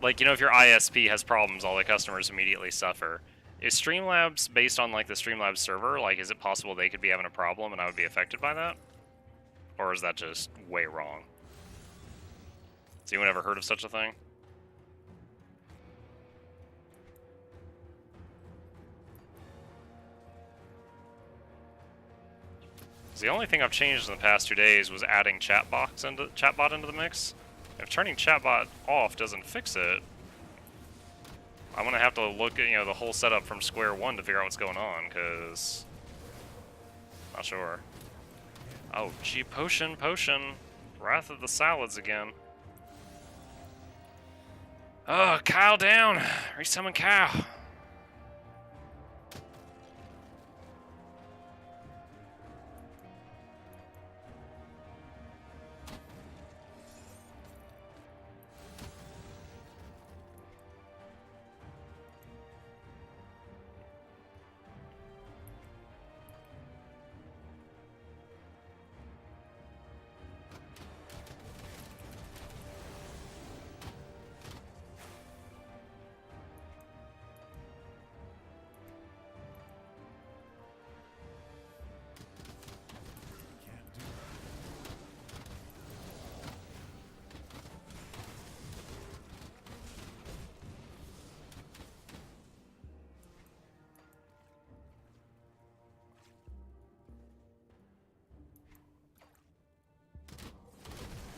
like, you know, if your ISP has problems, all the customers immediately suffer. Is Streamlabs based on like the Streamlabs server? Like, is it possible they could be having a problem and I would be affected by that? Or is that just way wrong? Has anyone ever heard of such a thing? The only thing I've changed in the past 2 days was adding chatbot into the mix. If turning chatbot off doesn't fix it, I'm gonna have to look at, you know, the whole setup from square one to figure out what's going on, cause not sure. Oh, gee, potion. Wrath of the Salads again. Oh, Kyle down. Resummon Kyle.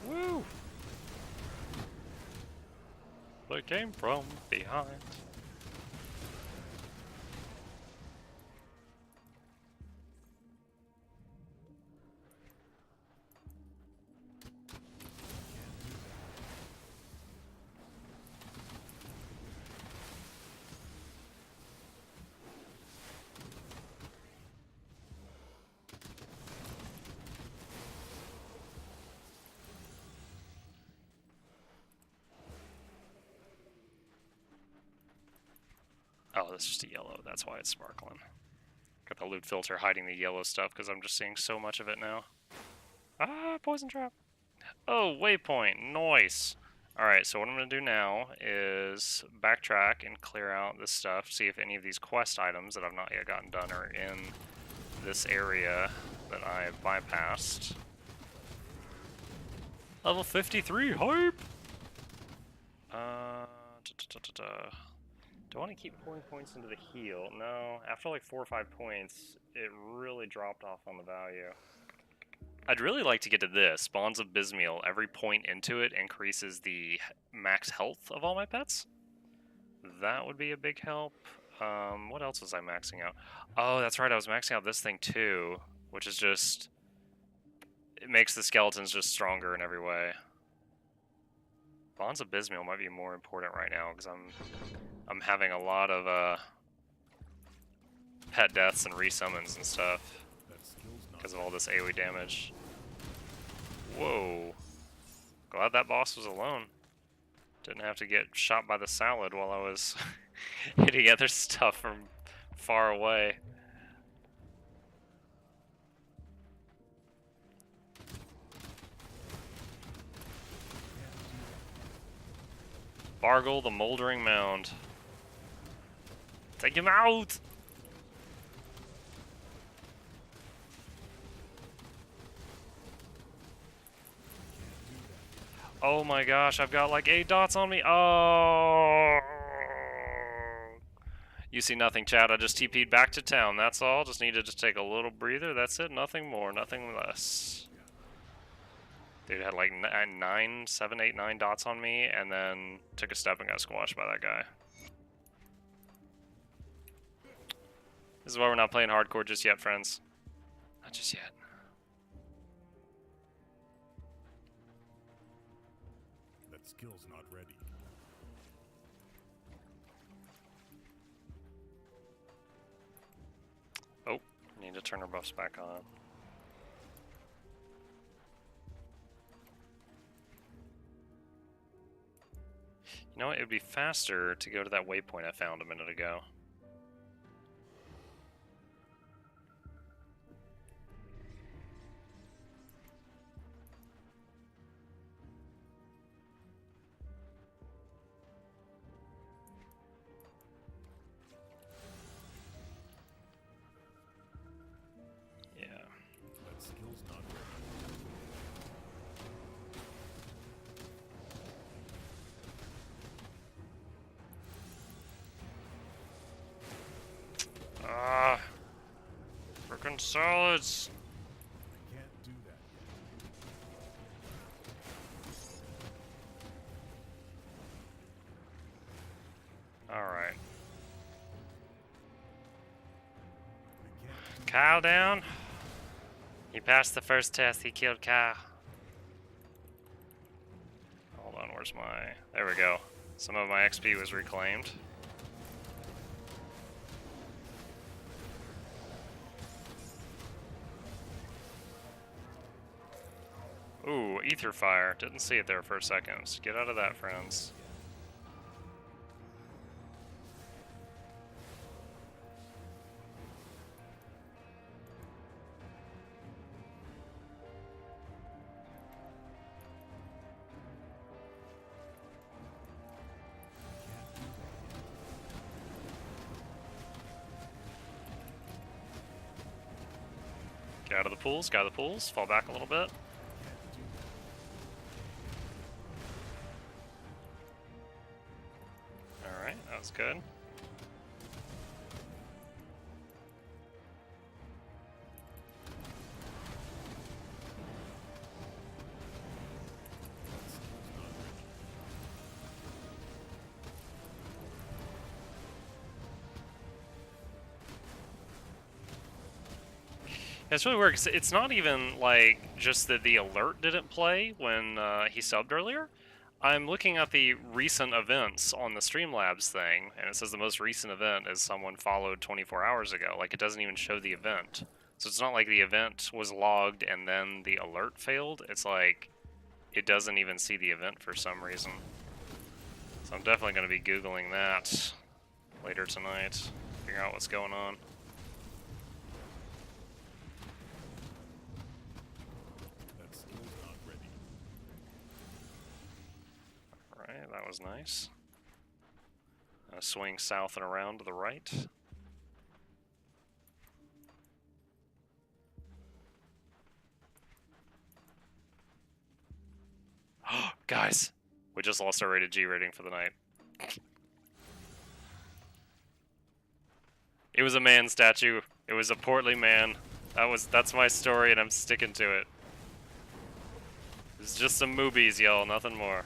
Woo! They came from behind. Oh, that's just a yellow. That's why it's sparkling. Got the loot filter hiding the yellow stuff because I'm just seeing so much of it now. Ah, poison trap. Oh, waypoint. Nice. Alright, so what I'm going to do now is backtrack and clear out this stuff, see if any of these quest items that I've not yet gotten done are in this area that I've bypassed. Level 53, hype! Do I want to keep pouring points into the heal? No, after like 4 or 5 points, it really dropped off on the value. I'd really like to get to this. Bonds of Bismeal. Every point into it increases the max health of all my pets. That would be a big help. What else was I maxing out? Oh, that's right, I was maxing out this thing too, which is just... it makes the skeletons just stronger in every way. Bonds of Bismeal might be more important right now, because I'm having a lot of pet deaths and resummons and stuff because of all this AoE damage. Whoa. Glad that boss was alone. Didn't have to get shot by the salad while I was hitting other stuff from far away. Bargle the Moldering Mound. Take him out! Oh my gosh, I've got like 8 dots on me. Oh! You see nothing, Chad. I just TP'd back to town. That's all. Just needed to take a little breather. That's it. Nothing more. Nothing less. Dude had like 7, 8, 9 dots on me, and then took a step and got squashed by that guy. This is why we're not playing hardcore just yet, friends. Not just yet.
That skill's not ready.
Oh, need to turn our buffs back on. You know what? It would be faster to go to that waypoint I found a minute ago. Yeah.
That skill's not ready.
Ah. Frickin' solids.
I can't do that yet.
Alright.
I can't do
Kyle down. He passed the first test. He killed Kyle. Hold on, where's my... There we go. Some of my XP was reclaimed. Ooh, ether fire. Didn't see it there for a second. So get out of that, friends. Get out of the pools, get out of the pools, fall back a little bit. Alright, that was good. It's really weird 'cause it's not even like just that the alert didn't play when he subbed earlier. I'm looking at the recent events on the Streamlabs thing, and it says the most recent event is someone followed 24 hours ago. Like, it doesn't even show the event. So it's not like the event was logged and then the alert failed. It's like, it doesn't even see the event for some reason. So I'm definitely going to be Googling that later tonight, figure out what's going on.
That skill's not ready.
Alright, that was nice. Swing south and around to the right. Guys, we just lost our rated G rating for the night. It was a man statue. It was a portly man. That's my story, and I'm sticking to it. It's just some moobies, y'all, nothing more.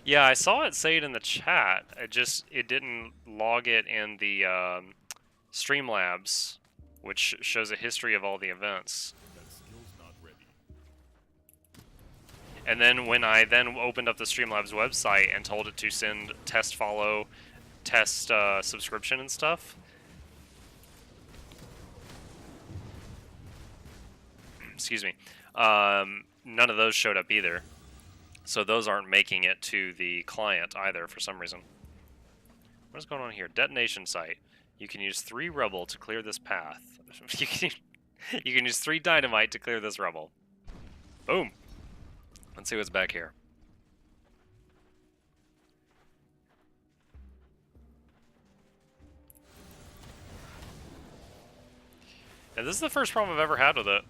Yeah, I saw it say it in the chat. It didn't log it in the Streamlabs, which shows a history of all the events.
That skill's not ready.
And then when I then opened up the Streamlabs website and told it to send test follow, test subscription and stuff, excuse me, none of those showed up either. So those aren't making it to the client either for some reason. What is going on here? Detonation site. You can use 3 rubble to clear this path. you can use 3 dynamite to clear this rubble. Boom. Let's see what's back here. And this is the first problem I've ever had with it.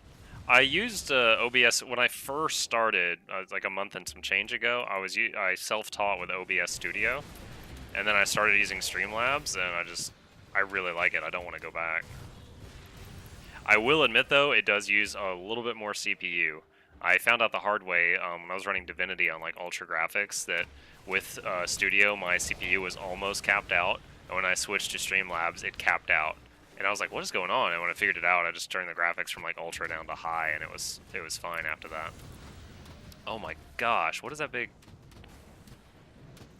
I used OBS when I first started, like a month and some change ago. I self-taught with OBS Studio, and then I started using Streamlabs, and I really like it. I don't want to go back. I will admit though, it does use a little bit more CPU. I found out the hard way when I was running Divinity on like Ultra Graphics that with Studio my CPU was almost capped out, and when I switched to Streamlabs, it capped out. And I was like, what is going on? And when I figured it out, I just turned the graphics from like ultra down to high, and it was fine after that. Oh my gosh, what is that big?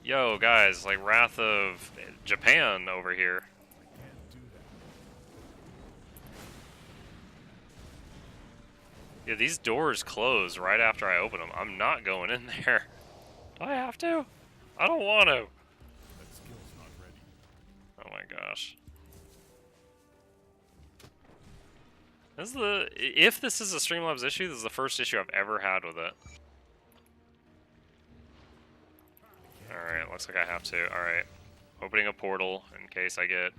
Yo, guys, like Wrath of Japan over here.
Can't do that.
Yeah, these doors close right after I open them. I'm not going in there. Do I have to? I don't want to.
That skill's not ready.
Oh my gosh. If this is a Streamlabs issue, this is the first issue I've ever had with it. Alright, looks like I have to. Alright. Opening a portal in case I get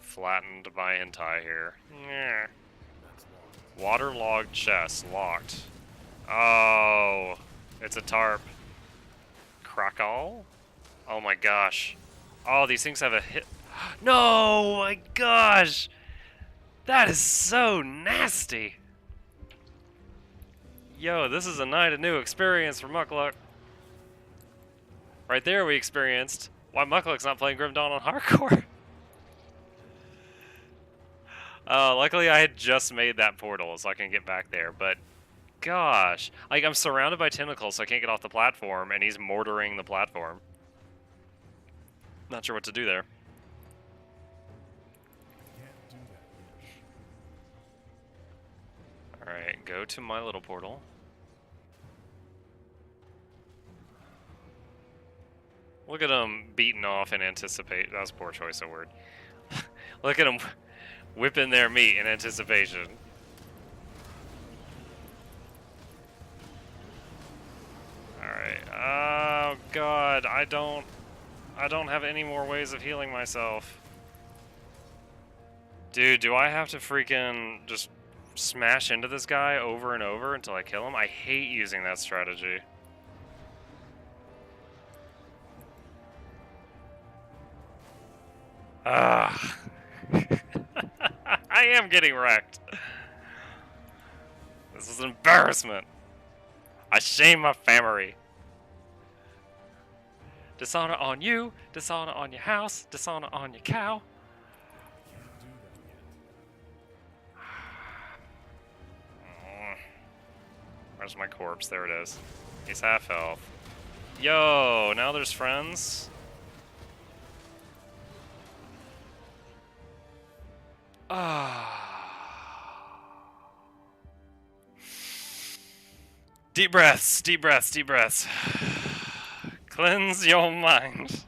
flattened by hentai here. Yeah.
That's locked.
Waterlogged chest, locked. Oh, it's a tarp. Krakal? Oh my gosh. Oh, these things have a hit. No, my gosh! That is so nasty! Yo, this is a night of new experience for Mukluk. Right there we experienced why Mukluk's not playing Grim Dawn on Hardcore. Luckily I had just made that portal so I can get back there, but gosh. Like, I'm surrounded by tentacles so I can't get off the platform, and he's mortaring the platform. Not sure what to do there.
Can't do that.
Alright, go to my little portal. Look at him beating off in anticipation. That was a poor choice of word. Look at him whipping their meat in anticipation. Alright. Oh god, I don't have any more ways of healing myself. Dude, do I have to freaking just smash into this guy over and over until I kill him? I hate using that strategy. Ah. I am getting wrecked. This is an embarrassment. I shame my family. Dishonor on you, dishonor on your house, dishonor on your cow.
Can't do that yet.
Where's my corpse? There it is. He's half health. Yo, now there's friends. Deep breaths, deep breaths, deep breaths. Cleanse your mind.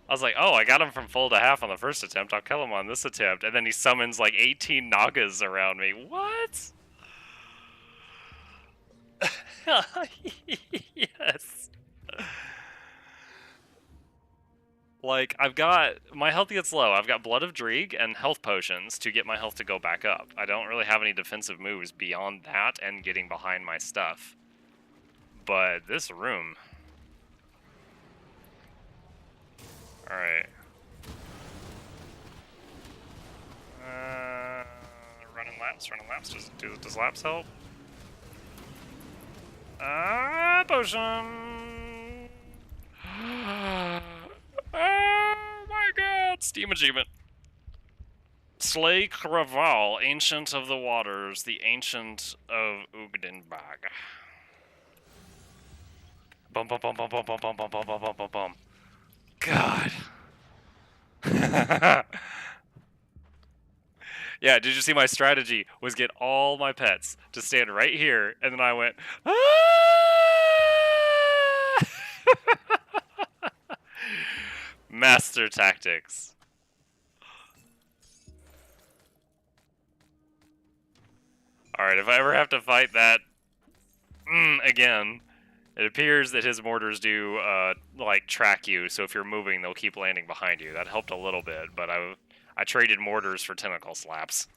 I was like, oh, I got him from full to half on the first attempt. I'll kill him on this attempt. And then he summons like 18 Nagas around me. What? Yes. Like, my health gets low. I've got Blood of Dreeg and health potions to get my health to go back up. I don't really have any defensive moves beyond that and getting behind my stuff. But this room... Alright. Running laps. Does laps help? Potion! Oh my god! Steam achievement. Slay Kraval, Ancient of the Waters, the Ancient of Ugdenbag. Bum bum bum bum bum bum bum bum bum bum bum bum. God. Yeah, did you see my strategy was get all my pets to stand right here, and then I went, ah! Master tactics. Alright, if I ever have to fight that again, it appears that his mortars do, like, track you, so if you're moving, they'll keep landing behind you. That helped a little bit, but I I traded mortars for tentacle slaps.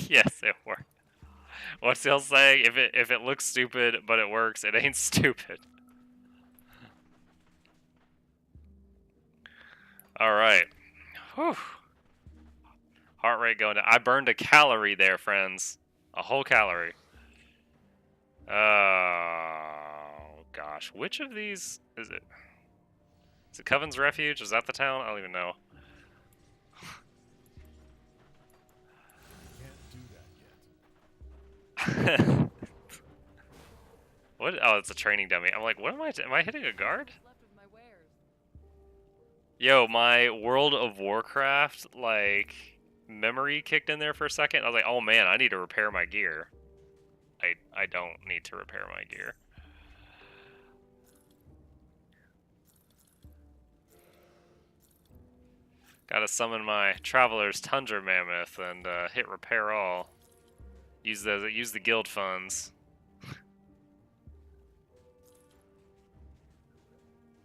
Yes, it worked. What's he'll say? If it looks stupid but it works, it ain't stupid. All right. Whew. Heart rate going down. I burned a calorie there, friends. A whole calorie. Oh gosh, which of these is it? Is it Coven's Refuge? Is that the town? I don't even know.
Can't do that yet.
What? Oh, it's a training dummy. I'm like, what am I hitting a guard? Yo, my World of Warcraft, like, memory kicked in there for a second. I was like, oh man, I need to repair my gear. I don't need to repair my gear. Gotta summon my Traveler's Tundra Mammoth and hit repair all. Use the guild funds.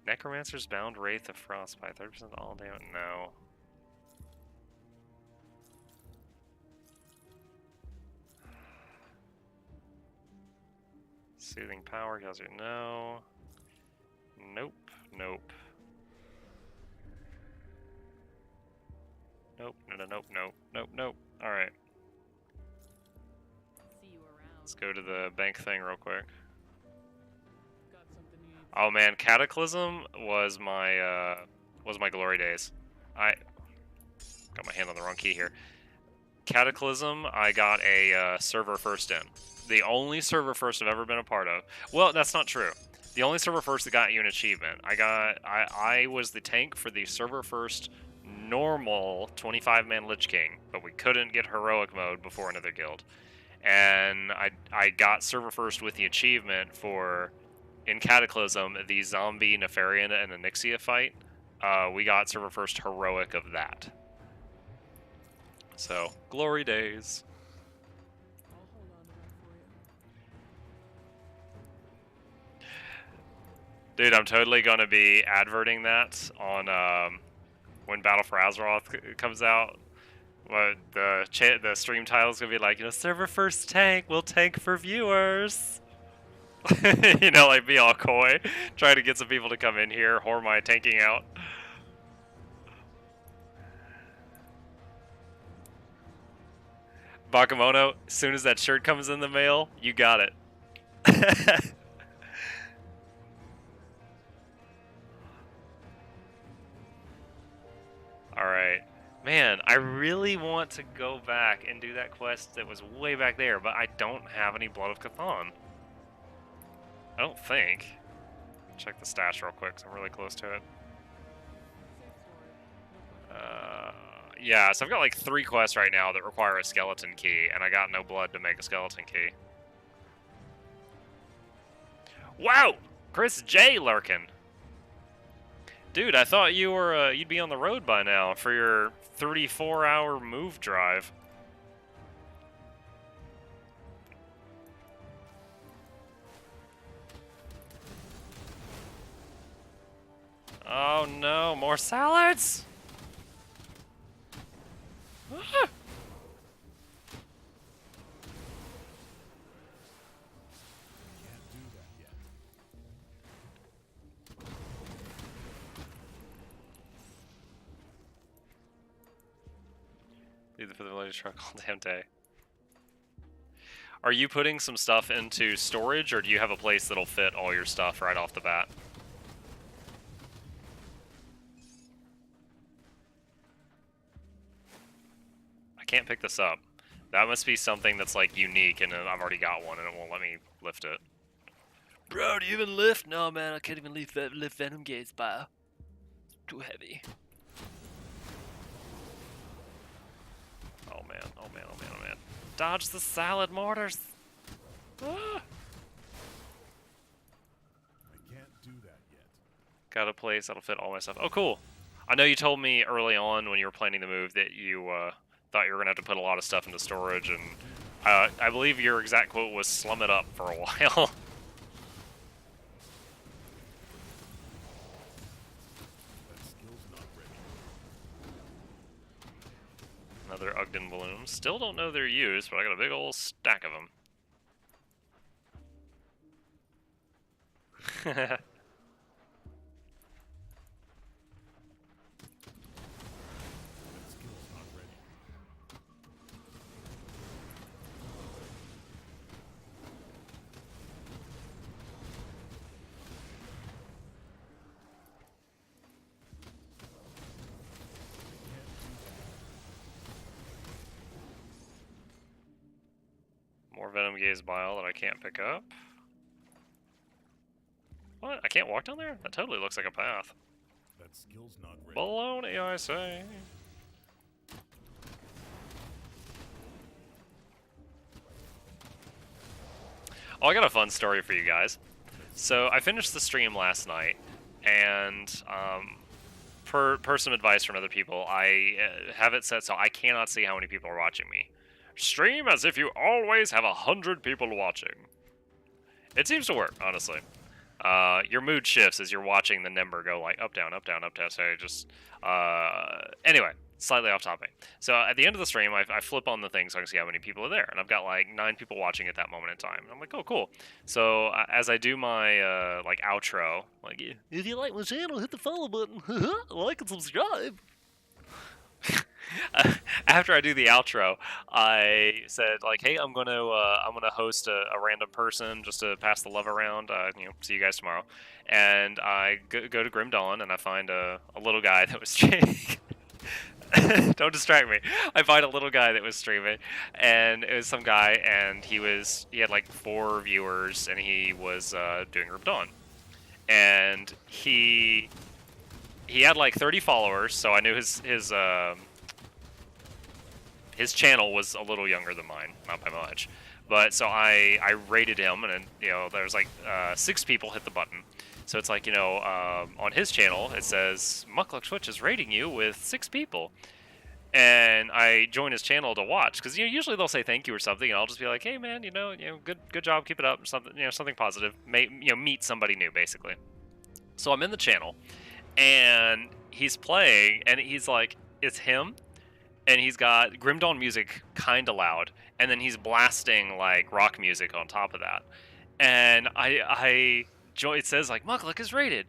Necromancer's Bound Wraith of Frostbite, 30% all damage. No. Soothing Power, kills you. No. Nope. Nope. Nope. Nope. Alright. Let's go to the bank thing real quick. Oh man, Cataclysm was my glory days. I got my hand on the wrong key here. Cataclysm, I got a server first in. The only server first I've ever been a part of. Well, that's not true. The only server first that got you an achievement. I was the tank for the server first normal 25-man Lich King, but we couldn't get heroic mode before another guild. And I got server first with the achievement for, in Cataclysm, the zombie Nefarian and Onyxia fight. We got server first heroic of that. So, glory days. Dude, I'm totally gonna be adverting that on when Battle for Azeroth comes out. What the stream title's gonna be like, you know, server first tank, we'll tank for viewers. You know, like be all coy, trying to get some people to come in here, whore my tanking out. Bakamono, as soon as that shirt comes in the mail, you got it. Alright. Man, I really want to go back and do that quest that was way back there, but I don't have any Blood of Cthon. I don't think. Check the stats real quick, 'cause I'm really close to it. Yeah, so I've got like 3 quests right now that require a skeleton key, and I got no blood to make a skeleton key. Wow! Chris J. lurking. Dude, I thought you were you'd be on the road by now for your 34-hour move drive. Oh no, more salads! Ah!
Can't do that yet.
Leave the village truck all damn day. Are you putting some stuff into storage, or do you have a place that'll fit all your stuff right off the bat? I can't pick this up. That must be something that's like unique, and I've already got one, and it won't let me lift it.
Bro, do you even lift? No, man, I can't even lift Venom Gates, bro. Too heavy.
Oh man, oh man, oh man, oh man. Dodge the salad mortars! Ah!
I can't do that yet.
Got a place that'll fit all my stuff. Oh, cool. I know you told me early on when you were planning the move that you thought you were going to have to put a lot of stuff into storage, and I believe your exact quote was slum it up for a while.
That skill's
other Ugden balloons. Still don't know their use, but I got a big old stack of them.
That skill's not ready.
More Venom Gaze Bile that I can't pick up. What? I can't walk down there? That totally looks like a path.
That skill's not ready.
Baloney, I say. Oh, I got a fun story for you guys. So I finished the stream last night, and per some advice from other people, I have it set so I cannot see how many people are watching me. Stream as if you always have 100 people watching. It seems to work, honestly. Your mood shifts as you're watching the number go like up, down, up, down, up, down. So just anyway, slightly off topic. So at the end of the stream, I flip on the thing so I can see how many people are there, and I've got like 9 people watching at that moment in time. And I'm like, oh, cool. So as I do my like outro, like if you like my channel, hit the follow button, like and subscribe. After I do the outro, I said like, "Hey, I'm gonna host a random person just to pass the love around. See you guys tomorrow." And I go to Grim Dawn and I find a little guy that was streaming. Don't distract me. I find a little guy that was streaming, and it was some guy, and he had like 4 viewers, and he was doing Grim Dawn, and he had like 30 followers, so I knew his channel was a little younger than mine, not by much. But so I rated him, and there's like 6 people hit the button. So it's like, on his channel it says MuklukTwitch is rating you with 6 people. And I join his channel to watch, because usually they'll say thank you or something, and I'll just be like, hey man, good job, keep it up, something something positive. Meet somebody new basically. So I'm in the channel, and he's playing, and he's like, it's him, and he's got Grim Dawn music kinda loud, and then he's blasting like rock music on top of that. And it says like Mukluk is rated,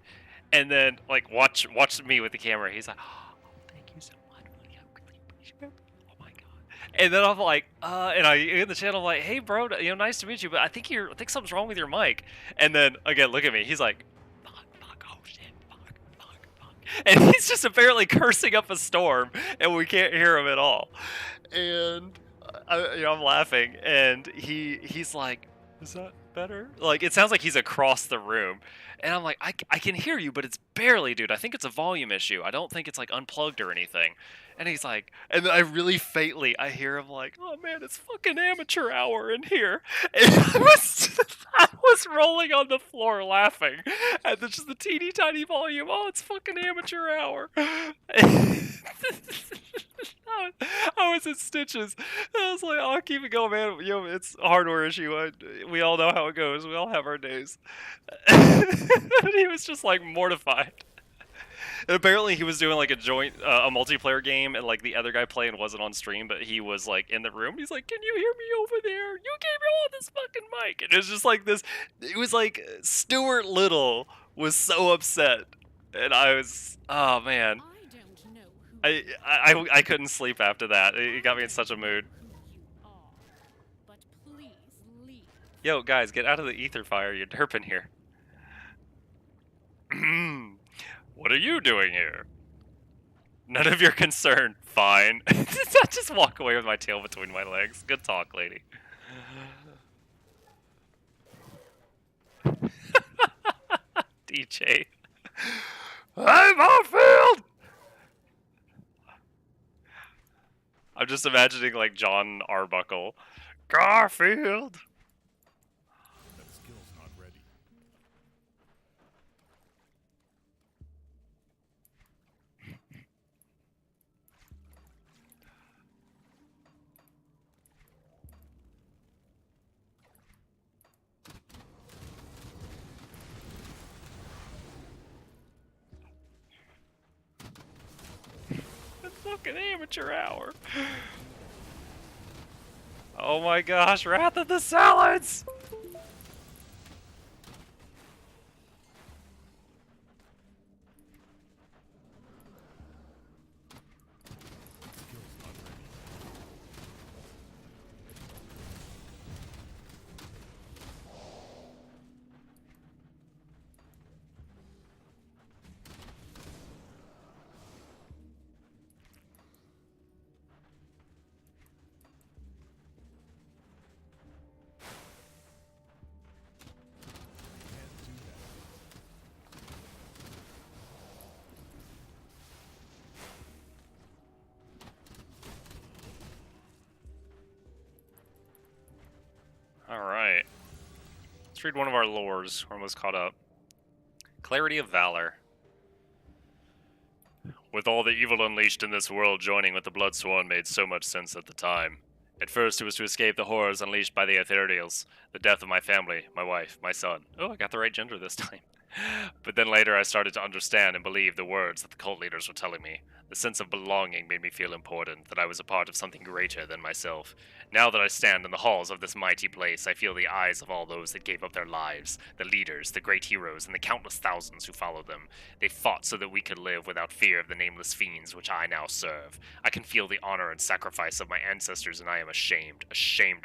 and then like watch me with the camera. He's like, oh, thank you so much. I really appreciate it. Oh my god. And then I'm like, and I in the channel I'm like, hey bro, nice to meet you, but I think something's wrong with your mic. And then again, look at me. He's like, fuck, oh shit, fuck. And he's just apparently cursing up a storm, and we can't hear him at all. And I'm laughing, and he's like, is that better? Like, it sounds like he's across the room, and I'm like, I can hear you, but it's barely, dude. I think it's a volume issue. I don't think it's like unplugged or anything. And he's like, and then I really faintly I hear him like, oh man, it's fucking amateur hour in here. And I was rolling on the floor laughing at just the teeny tiny volume. Oh, it's fucking amateur hour. I was in stitches. I was like, oh, keep it going, man. It's a hardware issue. We all know how it goes. We all have our days. He was just like mortified. And apparently he was doing like a multiplayer game, and like the other guy playing wasn't on stream, but he was like in the room. He's like, can you hear me over there? You gave me all this fucking mic. And it was just like this. It was like Stuart Little was so upset. And I was, oh man. I couldn't sleep after that. It got me in such a mood. Yo, guys, get out of the ether fire. You're derping here. What are you doing here? None of your concern. Fine. Just walk away with my tail between my legs. Good talk, lady. DJ. I'm Harfield! I'm just imagining like John Arbuckle. Garfield!
That skill's not ready.
It's fucking amateur hour. Oh my gosh, Wrath of the Salads!
Skills not ready. Can't do that.
Alright. Let's read one of our lores. We're almost caught up. Clarity of Valor. With all the evil unleashed in this world joining with the Bloodsworn made so much sense at the time. At first it was to escape the horrors unleashed by the Ethereals, the death of my family, my wife, my son. Oh, I got the right gender this time. But then later I started to understand and believe the words that the cult leaders were telling me. The sense of belonging made me feel important, that I was a part of something greater than myself. Now that I stand in the halls of this mighty place, I feel the eyes of all those that gave up their lives, the leaders, the great heroes, and the countless thousands who followed them. They fought so that we could live without fear of the nameless fiends which I now serve. I can feel the honor and sacrifice of my ancestors, and I am ashamed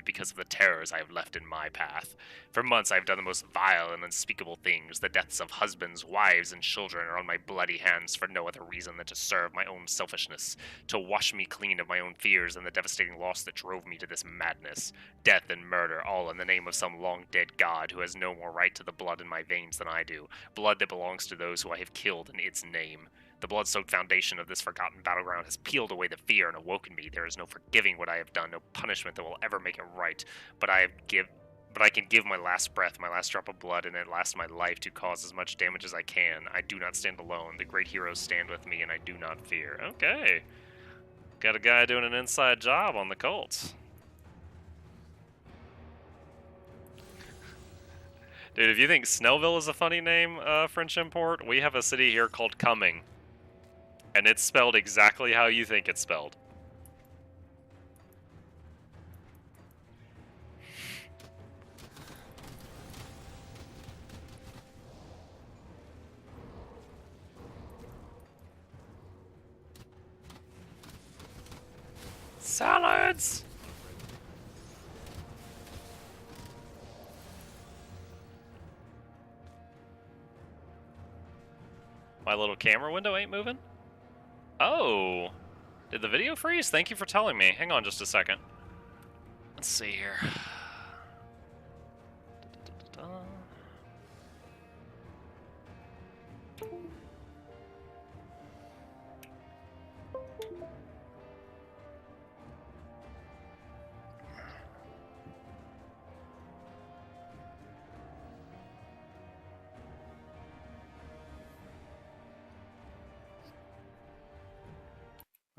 because of the terrors I have left in my path. For months I have done the most vile and unspeakable things. The deaths of husbands, wives, and children are on my bloody hands for no other reason than to serve my own selfishness, to wash me clean of my own fears and the devastating loss that drove me to this madness. Death and murder, all in the name of some long-dead god who has no more right to the blood in my veins than I do, blood that belongs to those who I have killed in its name. The blood-soaked foundation of this forgotten battleground has peeled away the fear and awoken me. There is no forgiving what I have done, no punishment that will ever make it right, but I can give my last breath, my last drop of blood, and at last my life to cause as much damage as I can. I do not stand alone. The great heroes stand with me, and I do not fear. Okay. Got a guy doing an inside job on the Colts. Dude, if you think Snellville is a funny name, French import, we have a city here called Cumming. And it's spelled exactly how you think it's spelled. Salads! My little camera window ain't moving? Oh! Did the video freeze? Thank you for telling me. Hang on just a second. Let's see here.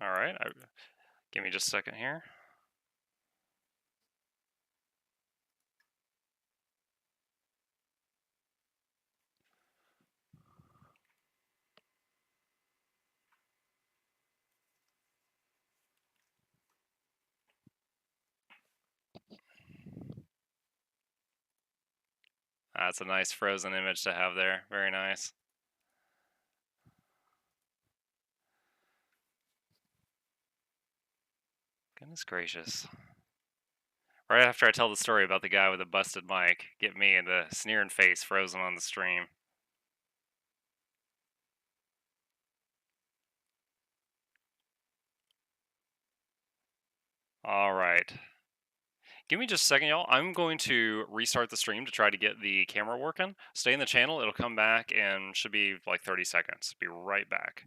Alright, give me just a second here. That's a nice frozen image to have there. Very nice. Goodness gracious. Right after I tell the story about the guy with the busted mic, get me and the sneering face frozen on the stream. Alright. Give me just a second, y'all. I'm going to restart the stream to try to get the camera working. Stay in the channel. It'll come back and should be like 30 seconds. Be right back.